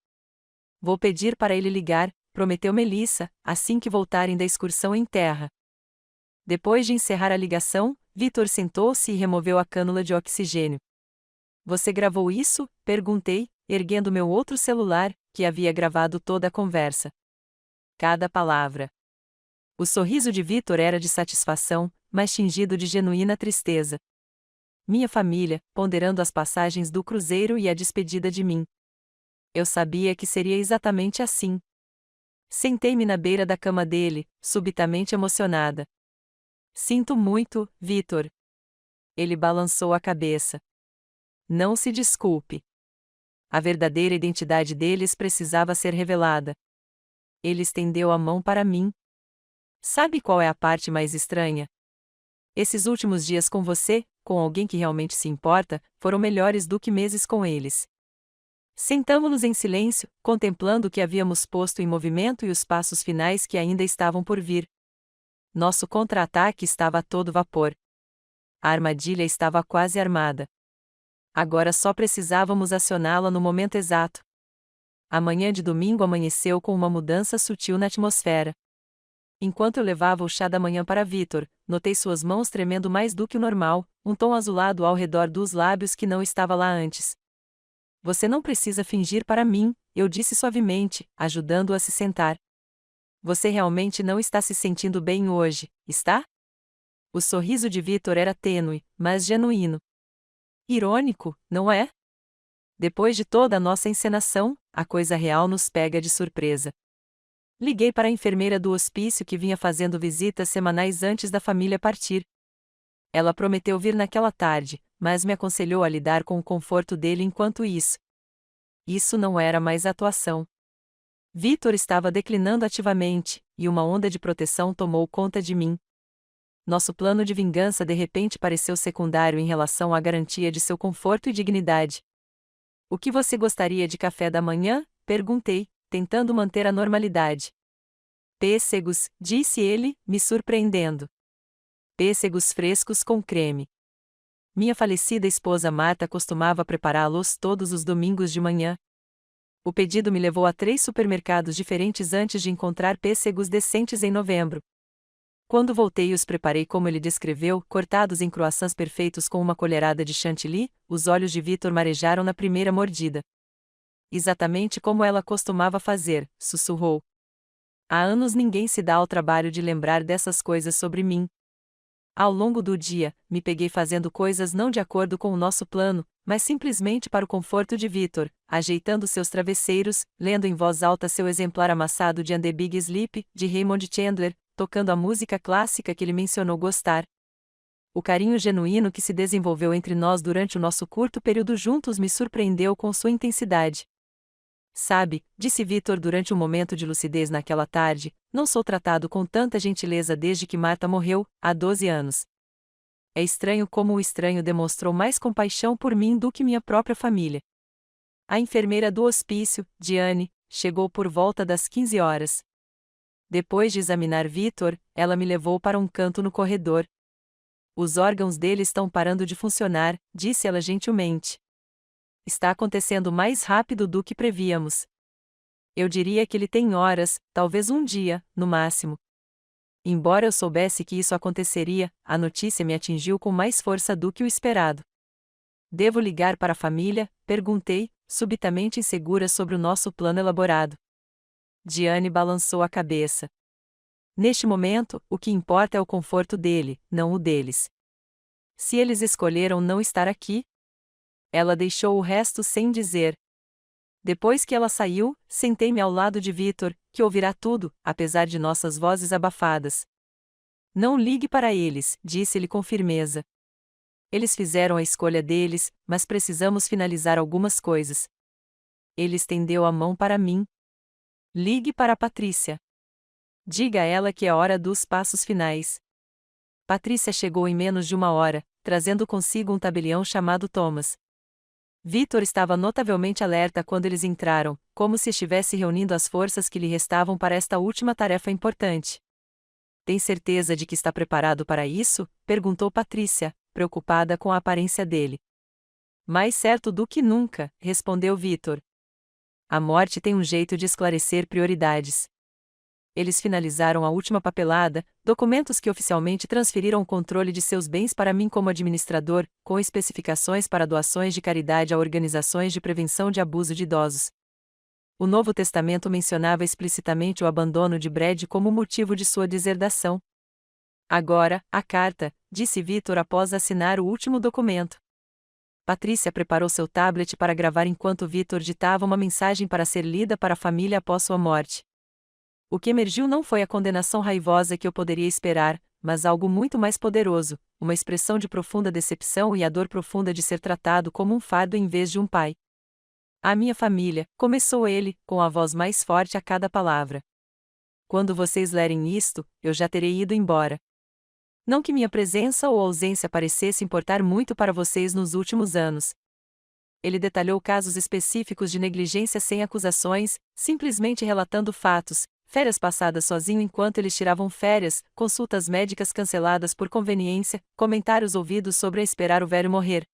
Vou pedir para ele ligar, prometeu Melissa, assim que voltarem da excursão em terra. Depois de encerrar a ligação, Vitor sentou-se e removeu a cânula de oxigênio. Você gravou isso? Perguntei, erguendo meu outro celular, que havia gravado toda a conversa. Cada palavra. O sorriso de Vitor era de satisfação, mas tingido de genuína tristeza. Minha família, ponderando as passagens do cruzeiro e a despedida de mim. Eu sabia que seria exatamente assim. Sentei-me na beira da cama dele, subitamente emocionada. Sinto muito, Vitor. Ele balançou a cabeça. Não se desculpe. A verdadeira identidade deles precisava ser revelada. Ele estendeu a mão para mim. Sabe qual é a parte mais estranha? Esses últimos dias com você, com alguém que realmente se importa, foram melhores do que meses com eles. Sentamo-nos em silêncio, contemplando o que havíamos posto em movimento e os passos finais que ainda estavam por vir. Nosso contra-ataque estava a todo vapor. A armadilha estava quase armada. Agora só precisávamos acioná-la no momento exato. A manhã de domingo amanheceu com uma mudança sutil na atmosfera. Enquanto eu levava o chá da manhã para Vitor, notei suas mãos tremendo mais do que o normal, um tom azulado ao redor dos lábios que não estava lá antes. Você não precisa fingir para mim, eu disse suavemente, ajudando-o a se sentar. Você realmente não está se sentindo bem hoje, está? O sorriso de Vitor era tênue, mas genuíno. Irônico, não é? Depois de toda a nossa encenação, a coisa real nos pega de surpresa. Liguei para a enfermeira do hospício que vinha fazendo visitas semanais antes da família partir. Ela prometeu vir naquela tarde, mas me aconselhou a lidar com o conforto dele enquanto isso. Isso não era mais atuação. Vitor estava declinando ativamente, e uma onda de proteção tomou conta de mim. Nosso plano de vingança de repente pareceu secundário em relação à garantia de seu conforto e dignidade. O que você gostaria de café da manhã? Perguntei, tentando manter a normalidade. Pêssegos, disse ele, me surpreendendo. Pêssegos frescos com creme. Minha falecida esposa Marta costumava prepará-los todos os domingos de manhã. O pedido me levou a 3 supermercados diferentes antes de encontrar pêssegos decentes em novembro. Quando voltei os preparei como ele descreveu, cortados em croissants perfeitos com uma colherada de chantilly, os olhos de Vitor marejaram na primeira mordida. Exatamente como ela costumava fazer, sussurrou. Há anos ninguém se dá ao trabalho de lembrar dessas coisas sobre mim. Ao longo do dia, me peguei fazendo coisas não de acordo com o nosso plano, mas simplesmente para o conforto de Victor, ajeitando seus travesseiros, lendo em voz alta seu exemplar amassado de And the Big Sleep, de Raymond Chandler, tocando a música clássica que ele mencionou gostar. O carinho genuíno que se desenvolveu entre nós durante o nosso curto período juntos me surpreendeu com sua intensidade. Sabe, disse Victor durante um momento de lucidez naquela tarde, não sou tratado com tanta gentileza desde que Marta morreu, há 12 anos. É estranho como o estranho demonstrou mais compaixão por mim do que minha própria família. A enfermeira do hospício, Diane, chegou por volta das 15 horas. Depois de examinar Victor, ela me levou para um canto no corredor. Os órgãos dele estão parando de funcionar, disse ela gentilmente. Está acontecendo mais rápido do que prevíamos. Eu diria que ele tem horas, talvez um dia, no máximo. Embora eu soubesse que isso aconteceria, a notícia me atingiu com mais força do que o esperado. Devo ligar para a família? Perguntei, subitamente insegura sobre o nosso plano elaborado. Diane balançou a cabeça. Neste momento, o que importa é o conforto dele, não o deles. Se eles escolheram não estar aqui, ela deixou o resto sem dizer. Depois que ela saiu, sentei-me ao lado de Victor, que ouvirá tudo, apesar de nossas vozes abafadas. Não ligue para eles, disse-lhe com firmeza. Eles fizeram a escolha deles, mas precisamos finalizar algumas coisas. Ele estendeu a mão para mim. Ligue para Patrícia. Diga a ela que é hora dos passos finais. Patrícia chegou em menos de uma hora, trazendo consigo um tabelião chamado Thomas. Victor estava notavelmente alerta quando eles entraram, como se estivesse reunindo as forças que lhe restavam para esta última tarefa importante. Tem certeza de que está preparado para isso? Perguntou Patrícia, preocupada com a aparência dele. Mais certo do que nunca, respondeu Victor. A morte tem um jeito de esclarecer prioridades. Eles finalizaram a última papelada, documentos que oficialmente transferiram o controle de seus bens para mim como administrador, com especificações para doações de caridade a organizações de prevenção de abuso de idosos. O Novo Testamento mencionava explicitamente o abandono de Brad como motivo de sua deserdação. Agora, a carta, disse Victor após assinar o último documento. Patrícia preparou seu tablet para gravar enquanto Victor ditava uma mensagem para ser lida para a família após sua morte. O que emergiu não foi a condenação raivosa que eu poderia esperar, mas algo muito mais poderoso, uma expressão de profunda decepção e a dor profunda de ser tratado como um fardo em vez de um pai. A minha família, começou ele, com a voz mais forte a cada palavra. Quando vocês lerem isto, eu já terei ido embora. Não que minha presença ou ausência parecesse importar muito para vocês nos últimos anos. Ele detalhou casos específicos de negligência sem acusações, simplesmente relatando fatos. Férias passadas sozinho enquanto eles tiravam férias, consultas médicas canceladas por conveniência, comentários ouvidos sobre a esperar o velho morrer.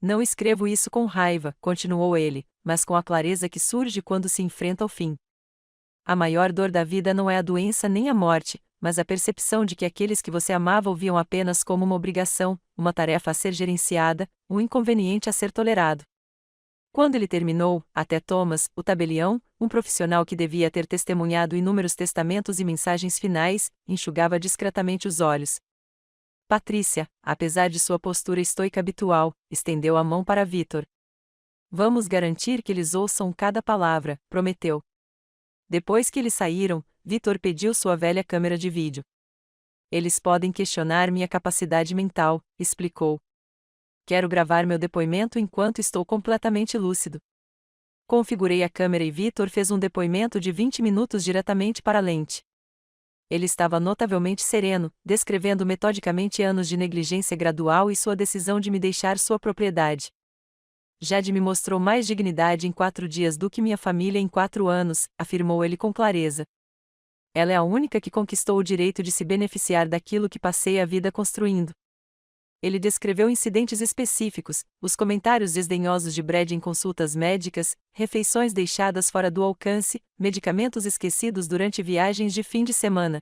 Não escrevo isso com raiva, continuou ele, mas com a clareza que surge quando se enfrenta ao fim. A maior dor da vida não é a doença nem a morte, mas a percepção de que aqueles que você amava o viam apenas como uma obrigação, uma tarefa a ser gerenciada, um inconveniente a ser tolerado. Quando ele terminou, até Thomas, o tabelião, um profissional que devia ter testemunhado inúmeros testamentos e mensagens finais, enxugava discretamente os olhos. Patrícia, apesar de sua postura estoica habitual, estendeu a mão para Victor. Vamos garantir que eles ouçam cada palavra, prometeu. Depois que eles saíram, Victor pediu sua velha câmera de vídeo. Eles podem questionar minha capacidade mental, explicou. Quero gravar meu depoimento enquanto estou completamente lúcido. Configurei a câmera e Victor fez um depoimento de 20 minutos diretamente para a lente. Ele estava notavelmente sereno, descrevendo metodicamente anos de negligência gradual e sua decisão de me deixar sua propriedade. Jade me mostrou mais dignidade em 4 dias do que minha família em 4 anos, afirmou ele com clareza. Ela é a única que conquistou o direito de se beneficiar daquilo que passei a vida construindo. Ele descreveu incidentes específicos, os comentários desdenhosos de Brad em consultas médicas, refeições deixadas fora do alcance, medicamentos esquecidos durante viagens de fim de semana.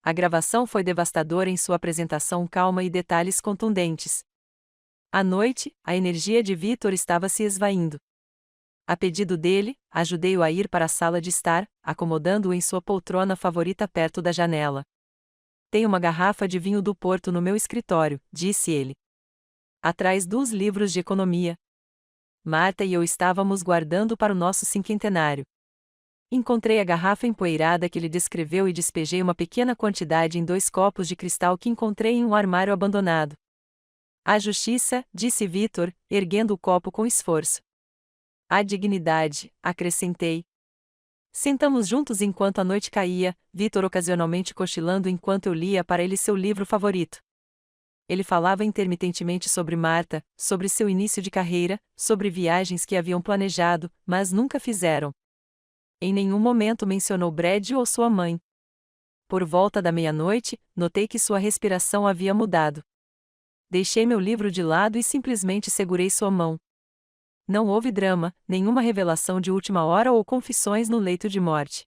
A gravação foi devastadora em sua apresentação calma e detalhes contundentes. À noite, a energia de Victor estava se esvaindo. A pedido dele, ajudei-o a ir para a sala de estar, acomodando-o em sua poltrona favorita perto da janela. Tenho uma garrafa de vinho do Porto no meu escritório, disse ele. Atrás dos livros de economia. Marta e eu estávamos guardando para o nosso cinquentenário. Encontrei a garrafa empoeirada que ele descreveu e despejei uma pequena quantidade em 2 copos de cristal que encontrei em um armário abandonado. A justiça, disse Vitor, erguendo o copo com esforço. A dignidade, acrescentei. Sentamos juntos enquanto a noite caía, Vitor ocasionalmente cochilando enquanto eu lia para ele seu livro favorito. Ele falava intermitentemente sobre Marta, sobre seu início de carreira, sobre viagens que haviam planejado, mas nunca fizeram. Em nenhum momento mencionou Brad ou sua mãe. Por volta da meia-noite, notei que sua respiração havia mudado. Deixei meu livro de lado e simplesmente segurei sua mão. Não houve drama, nenhuma revelação de última hora ou confissões no leito de morte.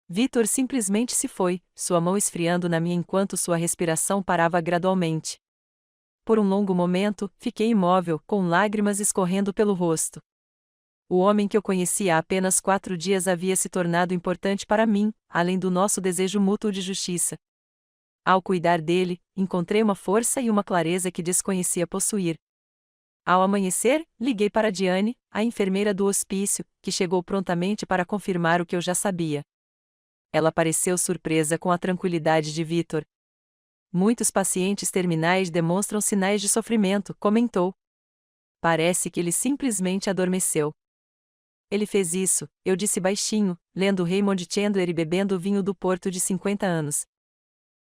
Vitor simplesmente se foi, sua mão esfriando na minha enquanto sua respiração parava gradualmente. Por um longo momento, fiquei imóvel, com lágrimas escorrendo pelo rosto. O homem que eu conhecia há apenas 4 dias havia se tornado importante para mim, além do nosso desejo mútuo de justiça. Ao cuidar dele, encontrei uma força e uma clareza que desconhecia possuir. Ao amanhecer, liguei para Diane, a enfermeira do hospício, que chegou prontamente para confirmar o que eu já sabia. Ela pareceu surpresa com a tranquilidade de Vitor. Muitos pacientes terminais demonstram sinais de sofrimento, comentou. Parece que ele simplesmente adormeceu. Ele fez isso, eu disse baixinho, lendo Raymond Chandler e bebendo o vinho do Porto de 50 anos.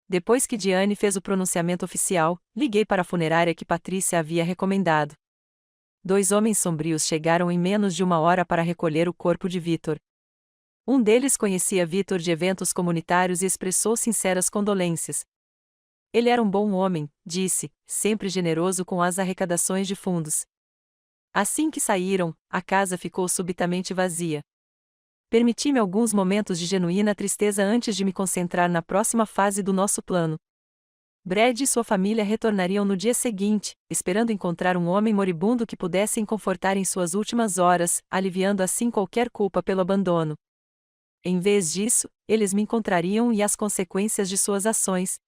Depois que Diane fez o pronunciamento oficial, liguei para a funerária que Patrícia havia recomendado. 2 homens sombrios chegaram em menos de 1 hora para recolher o corpo de Vitor. Um deles conhecia Vitor de eventos comunitários e expressou sinceras condolências. Ele era um bom homem, disse, sempre generoso com as arrecadações de fundos. Assim que saíram, a casa ficou subitamente vazia. Permiti-me alguns momentos de genuína tristeza antes de me concentrar na próxima fase do nosso plano. Brad e sua família retornariam no dia seguinte, esperando encontrar um homem moribundo que pudessem confortar em suas últimas horas, aliviando assim qualquer culpa pelo abandono. Em vez disso, eles me encontrariam e as consequências de suas ações.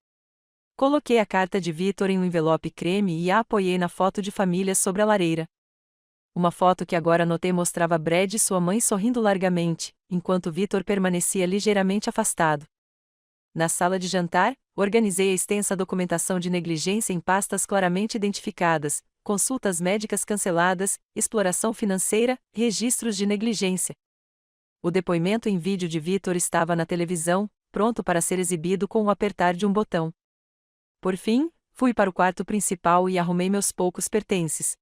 Coloquei a carta de Vitor em um envelope creme e a apoiei na foto de família sobre a lareira. Uma foto que agora notei mostrava Brad e sua mãe sorrindo largamente, enquanto Vitor permanecia ligeiramente afastado. Na sala de jantar, organizei a extensa documentação de negligência em pastas claramente identificadas, consultas médicas canceladas, exploração financeira, registros de negligência. O depoimento em vídeo de Vitor estava na televisão, pronto para ser exibido com o apertar de um botão. Por fim, fui para o quarto principal e arrumei meus poucos pertences.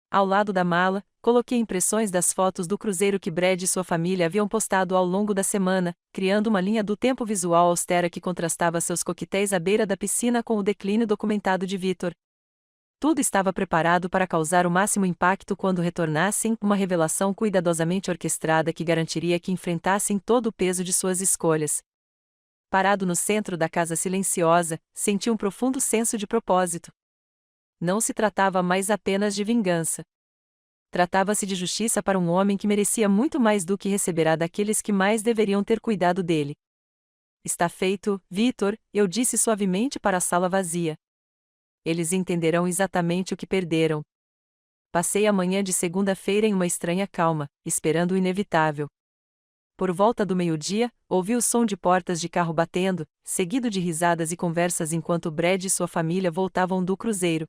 Ao lado da mala, coloquei impressões das fotos do cruzeiro que Brad e sua família haviam postado ao longo da semana, criando uma linha do tempo visual austera que contrastava seus coquetéis à beira da piscina com o declínio documentado de Vitor. Tudo estava preparado para causar o máximo impacto quando retornassem, uma revelação cuidadosamente orquestrada que garantiria que enfrentassem todo o peso de suas escolhas. Parado no centro da casa silenciosa, senti um profundo senso de propósito. Não se tratava mais apenas de vingança. Tratava-se de justiça para um homem que merecia muito mais do que receberá daqueles que mais deveriam ter cuidado dele. Está feito, Vitor, eu disse suavemente para a sala vazia. Eles entenderão exatamente o que perderam. Passei a manhã de segunda-feira em uma estranha calma, esperando o inevitável. Por volta do meio-dia, ouvi o som de portas de carro batendo, seguido de risadas e conversas enquanto Brad e sua família voltavam do cruzeiro.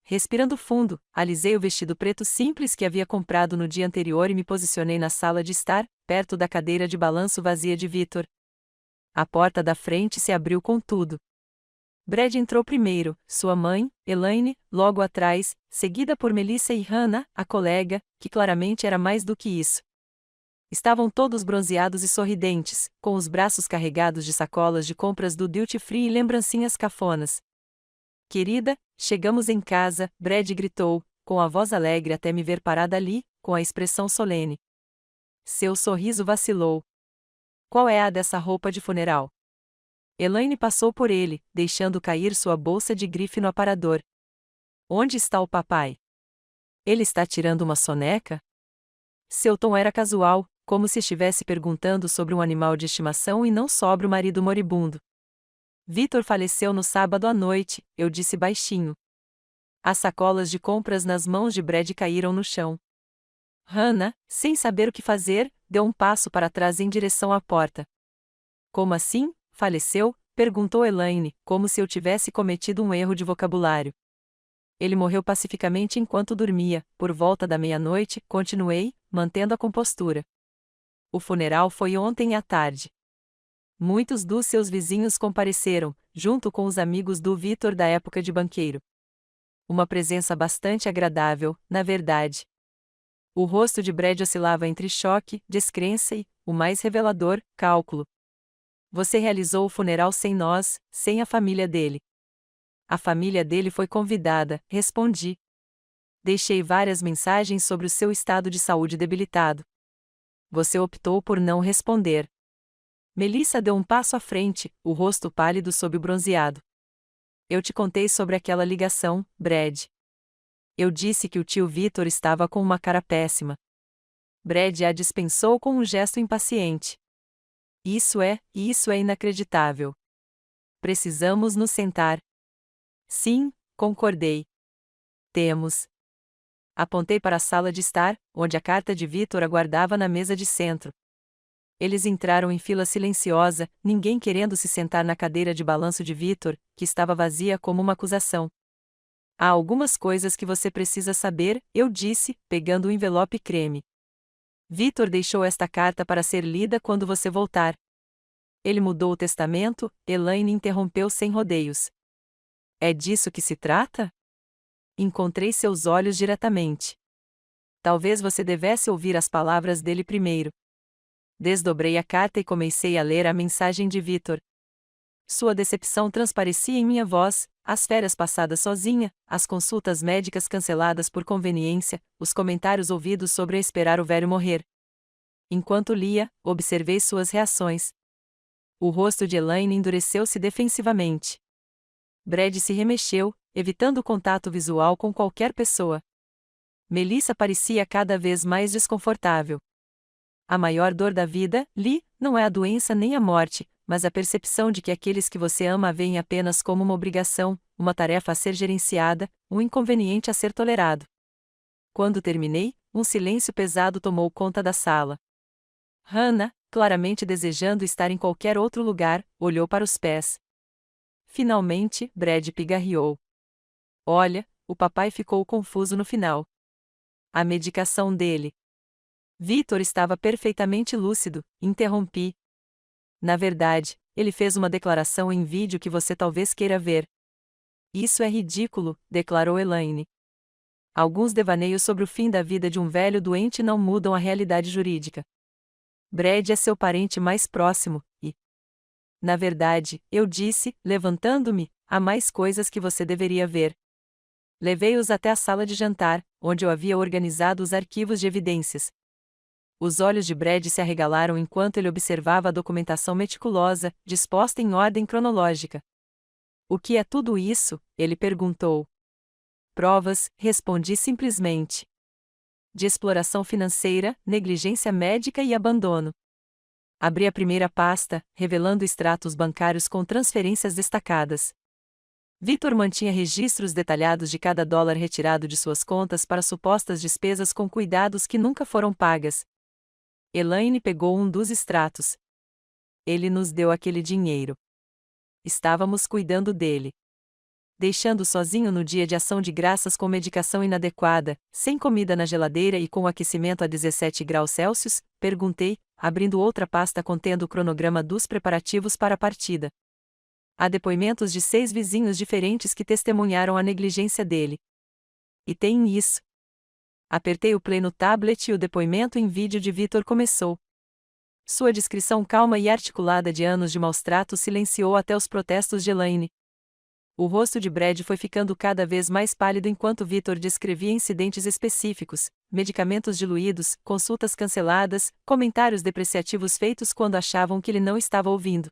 Respirando fundo, alisei o vestido preto simples que havia comprado no dia anterior e me posicionei na sala de estar, perto da cadeira de balanço vazia de Vitor. A porta da frente se abriu com tudo. Brad entrou primeiro, sua mãe, Elaine, logo atrás, seguida por Melissa e Hannah, a colega, que claramente era mais do que isso. Estavam todos bronzeados e sorridentes, com os braços carregados de sacolas de compras do duty free e lembrancinhas cafonas. Querida, chegamos em casa, Brad gritou, com a voz alegre até me ver parada ali, com a expressão solene. Seu sorriso vacilou. Qual é a dessa roupa de funeral? Elaine passou por ele, deixando cair sua bolsa de grife no aparador. Onde está o papai? Ele está tirando uma soneca? Seu tom era casual, como se estivesse perguntando sobre um animal de estimação e não sobre o marido moribundo. Victor faleceu no sábado à noite, eu disse baixinho. As sacolas de compras nas mãos de Brad caíram no chão. Hannah, sem saber o que fazer, deu um passo para trás em direção à porta. Como assim? Faleceu? Perguntou Elaine, como se eu tivesse cometido um erro de vocabulário. Ele morreu pacificamente enquanto dormia, por volta da meia-noite, continuei, mantendo a compostura. O funeral foi ontem à tarde. Muitos dos seus vizinhos compareceram, junto com os amigos do Victor da época de banqueiro. Uma presença bastante agradável, na verdade. O rosto de Brad oscilava entre choque, descrença e, o mais revelador, cálculo. Você realizou o funeral sem nós, sem a família dele. A família dele foi convidada, respondi. Deixei várias mensagens sobre o seu estado de saúde debilitado. Você optou por não responder. Melissa deu um passo à frente, o rosto pálido sob o bronzeado. Eu te contei sobre aquela ligação, Brad. Eu disse que o tio Victor estava com uma cara péssima. Brad a dispensou com um gesto impaciente. Isso é inacreditável. Precisamos nos sentar. Sim, concordei. Temos. Apontei para a sala de estar, onde a carta de Victor aguardava na mesa de centro. Eles entraram em fila silenciosa, ninguém querendo se sentar na cadeira de balanço de Victor, que estava vazia como uma acusação. Há algumas coisas que você precisa saber, eu disse, pegando o envelope creme. Victor deixou esta carta para ser lida quando você voltar. Ele mudou o testamento, Elaine interrompeu sem rodeios. É disso que se trata? Encontrei seus olhos diretamente. Talvez você devesse ouvir as palavras dele primeiro. Desdobrei a carta e comecei a ler a mensagem de Victor. Sua decepção transparecia em minha voz, as férias passadas sozinha, as consultas médicas canceladas por conveniência, os comentários ouvidos sobre esperar o velho morrer. Enquanto lia, observei suas reações. O rosto de Elaine endureceu-se defensivamente. Brad se remexeu, evitando o contato visual com qualquer pessoa. Melissa parecia cada vez mais desconfortável. A maior dor da vida, Lee, não é a doença nem a morte, mas a percepção de que aqueles que você ama a veem apenas como uma obrigação, uma tarefa a ser gerenciada, um inconveniente a ser tolerado. Quando terminei, um silêncio pesado tomou conta da sala. Hannah, claramente desejando estar em qualquer outro lugar, olhou para os pés. Finalmente, Brad pigarreou. Olha, o papai ficou confuso no final. A medicação dele. Victor estava perfeitamente lúcido, interrompi. Na verdade, ele fez uma declaração em vídeo que você talvez queira ver. Isso é ridículo, declarou Elaine. Alguns devaneios sobre o fim da vida de um velho doente não mudam a realidade jurídica. Brad é seu parente mais próximo, e... Na verdade, eu disse, levantando-me, há mais coisas que você deveria ver. Levei-os até a sala de jantar, onde eu havia organizado os arquivos de evidências. Os olhos de Brad se arregalaram enquanto ele observava a documentação meticulosa, disposta em ordem cronológica. O que é tudo isso? Ele perguntou. Provas, respondi simplesmente. De exploração financeira, negligência médica e abandono. Abri a primeira pasta, revelando extratos bancários com transferências destacadas. Victor mantinha registros detalhados de cada dólar retirado de suas contas para supostas despesas com cuidados que nunca foram pagas. Elaine pegou um dos extratos. Ele nos deu aquele dinheiro. Estávamos cuidando dele. Deixando sozinho no dia de ação de graças com medicação inadequada, sem comida na geladeira e com o aquecimento a 17 graus Celsius, perguntei, abrindo outra pasta contendo o cronograma dos preparativos para a partida. Há depoimentos de 6 vizinhos diferentes que testemunharam a negligência dele. E tem isso. Apertei o play no tablet e o depoimento em vídeo de Victor começou. Sua descrição calma e articulada de anos de maus tratos silenciou até os protestos de Elaine. O rosto de Brad foi ficando cada vez mais pálido enquanto Victor descrevia incidentes específicos, medicamentos diluídos, consultas canceladas, comentários depreciativos feitos quando achavam que ele não estava ouvindo.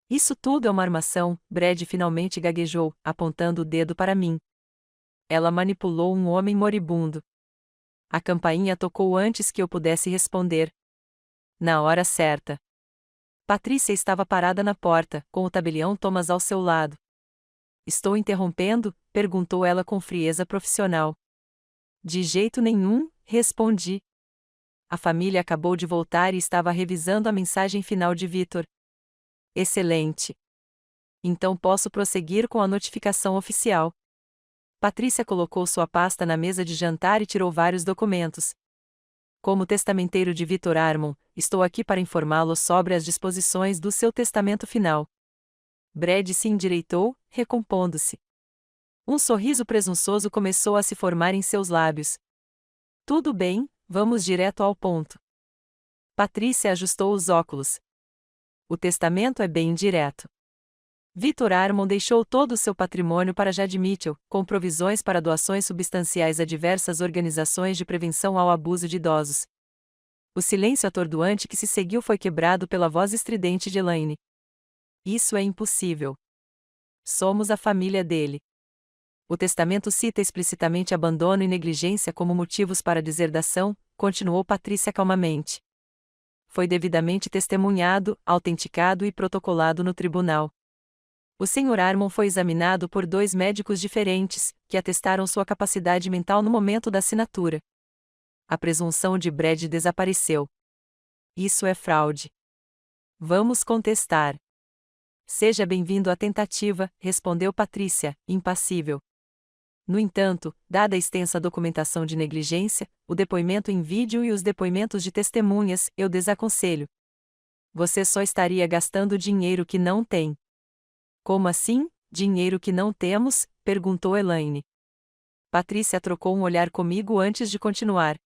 Isso tudo é uma armação, Brad finalmente gaguejou, apontando o dedo para mim. Ela manipulou um homem moribundo. A campainha tocou antes que eu pudesse responder. Na hora certa. Patrícia estava parada na porta, com o tabelião Thomas ao seu lado. Estou interrompendo? Perguntou ela com frieza profissional. De jeito nenhum, respondi. A família acabou de voltar e estava revisando a mensagem final de Vitor. Excelente. Então posso prosseguir com a notificação oficial. Patrícia colocou sua pasta na mesa de jantar e tirou vários documentos. Como testamenteiro de Vitor Armon, estou aqui para informá-lo sobre as disposições do seu testamento final. Brad se endireitou, recompondo-se. Um sorriso presunçoso começou a se formar em seus lábios. Tudo bem, vamos direto ao ponto. Patrícia ajustou os óculos. O testamento é bem direto. Vitor Armon deixou todo o seu patrimônio para Jade Mitchell, com provisões para doações substanciais a diversas organizações de prevenção ao abuso de idosos. O silêncio atordoante que se seguiu foi quebrado pela voz estridente de Elaine. Isso é impossível. Somos a família dele. O testamento cita explicitamente abandono e negligência como motivos para a deserdação, continuou Patrícia calmamente. Foi devidamente testemunhado, autenticado e protocolado no tribunal. O Sr. Armon foi examinado por 2 médicos diferentes, que atestaram sua capacidade mental no momento da assinatura. A presunção de Brad desapareceu. Isso é fraude. Vamos contestar. Seja bem-vindo à tentativa, respondeu Patrícia, impassível. No entanto, dada a extensa documentação de negligência, o depoimento em vídeo e os depoimentos de testemunhas, eu desaconselho. Você só estaria gastando dinheiro que não tem. Como assim, dinheiro que não temos? Perguntou Elaine. Patrícia trocou um olhar comigo antes de continuar.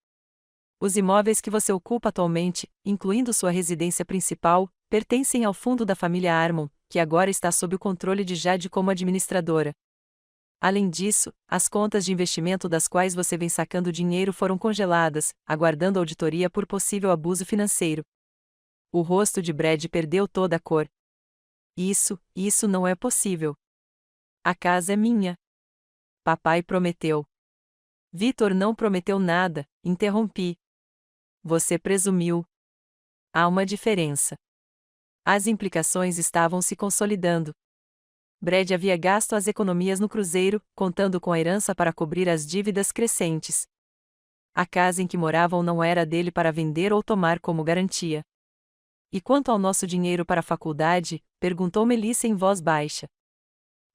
Os imóveis que você ocupa atualmente, incluindo sua residência principal, pertencem ao fundo da família Armon, que agora está sob o controle de Jade como administradora. Além disso, as contas de investimento das quais você vem sacando dinheiro foram congeladas, aguardando auditoria por possível abuso financeiro. O rosto de Brad perdeu toda a cor. Isso não é possível. A casa é minha. Papai prometeu. Vitor não prometeu nada, interrompi. Você presumiu. Há uma diferença. As implicações estavam se consolidando. Brad havia gasto as economias no cruzeiro, contando com a herança para cobrir as dívidas crescentes. A casa em que moravam não era dele para vender ou tomar como garantia. E quanto ao nosso dinheiro para a faculdade? Perguntou Melissa em voz baixa.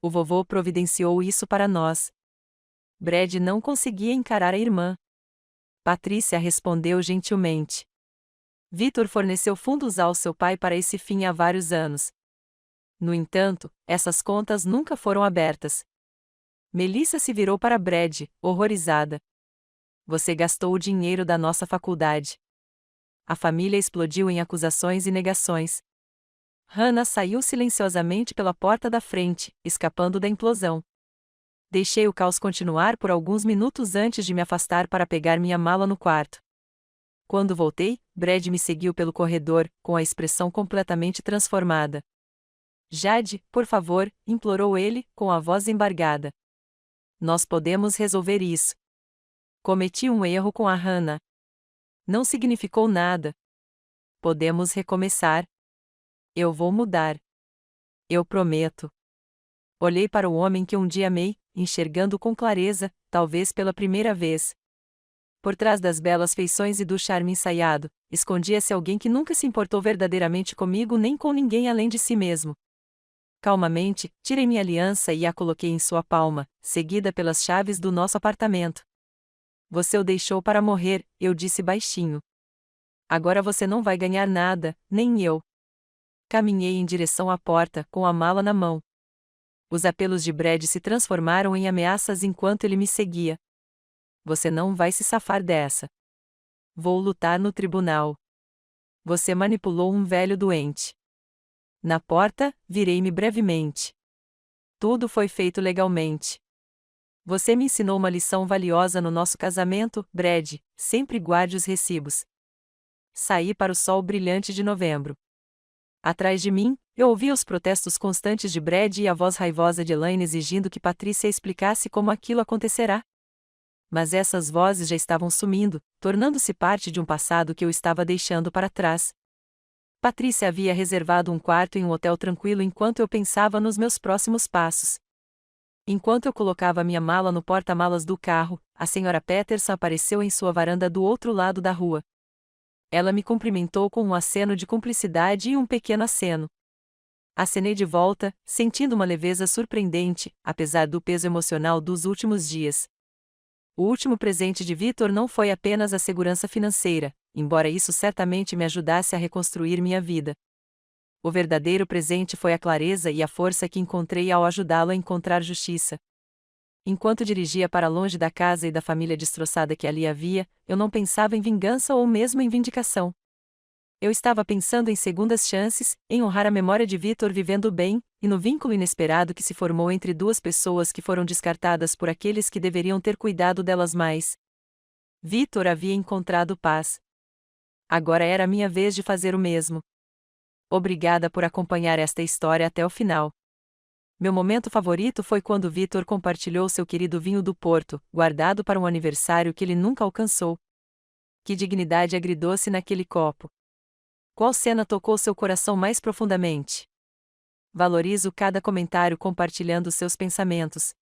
O vovô providenciou isso para nós. Brad não conseguia encarar a irmã. Patrícia respondeu gentilmente. Vitor forneceu fundos ao seu pai para esse fim há vários anos. No entanto, essas contas nunca foram abertas. Melissa se virou para Brad, horrorizada. Você gastou o dinheiro da nossa faculdade. A família explodiu em acusações e negações. Hannah saiu silenciosamente pela porta da frente, escapando da implosão. Deixei o caos continuar por alguns minutos antes de me afastar para pegar minha mala no quarto. Quando voltei, Brad me seguiu pelo corredor, com a expressão completamente transformada. Jade, por favor, implorou ele, com a voz embargada. Nós podemos resolver isso. Cometi um erro com a Hannah. Não significou nada. Podemos recomeçar. Eu vou mudar. Eu prometo. Olhei para o homem que um dia amei, enxergando com clareza, talvez pela primeira vez. Por trás das belas feições e do charme ensaiado, escondia-se alguém que nunca se importou verdadeiramente comigo nem com ninguém além de si mesmo. Calmamente, tirei minha aliança e a coloquei em sua palma, seguida pelas chaves do nosso apartamento. Você o deixou para morrer, eu disse baixinho. Agora você não vai ganhar nada, nem eu. Caminhei em direção à porta, com a mala na mão. Os apelos de Brad se transformaram em ameaças enquanto ele me seguia. Você não vai se safar dessa. Vou lutar no tribunal. Você manipulou um velho doente. Na porta, virei-me brevemente. Tudo foi feito legalmente. Você me ensinou uma lição valiosa no nosso casamento, Brad, sempre guarde os recibos. Saí para o sol brilhante de novembro. Atrás de mim, eu ouvia os protestos constantes de Brad e a voz raivosa de Elaine exigindo que Patrícia explicasse como aquilo acontecerá. Mas essas vozes já estavam sumindo, tornando-se parte de um passado que eu estava deixando para trás. Patrícia havia reservado um quarto em um hotel tranquilo enquanto eu pensava nos meus próximos passos. Enquanto eu colocava minha mala no porta-malas do carro, a senhora Peterson apareceu em sua varanda do outro lado da rua. Ela me cumprimentou com um aceno de cumplicidade e um pequeno aceno. Acenei de volta, sentindo uma leveza surpreendente, apesar do peso emocional dos últimos dias. O último presente de Vitor não foi apenas a segurança financeira, embora isso certamente me ajudasse a reconstruir minha vida. O verdadeiro presente foi a clareza e a força que encontrei ao ajudá-lo a encontrar justiça. Enquanto dirigia para longe da casa e da família destroçada que ali havia, eu não pensava em vingança ou mesmo em vindicação. Eu estava pensando em segundas chances, em honrar a memória de Vitor vivendo bem, e no vínculo inesperado que se formou entre duas pessoas que foram descartadas por aqueles que deveriam ter cuidado delas mais. Vitor havia encontrado paz. Agora era minha vez de fazer o mesmo. Obrigada por acompanhar esta história até o final. Meu momento favorito foi quando Vitor compartilhou seu querido vinho do Porto, guardado para um aniversário que ele nunca alcançou. Que dignidade agridoce naquele copo! Qual cena tocou seu coração mais profundamente? Valorizo cada comentário compartilhando seus pensamentos.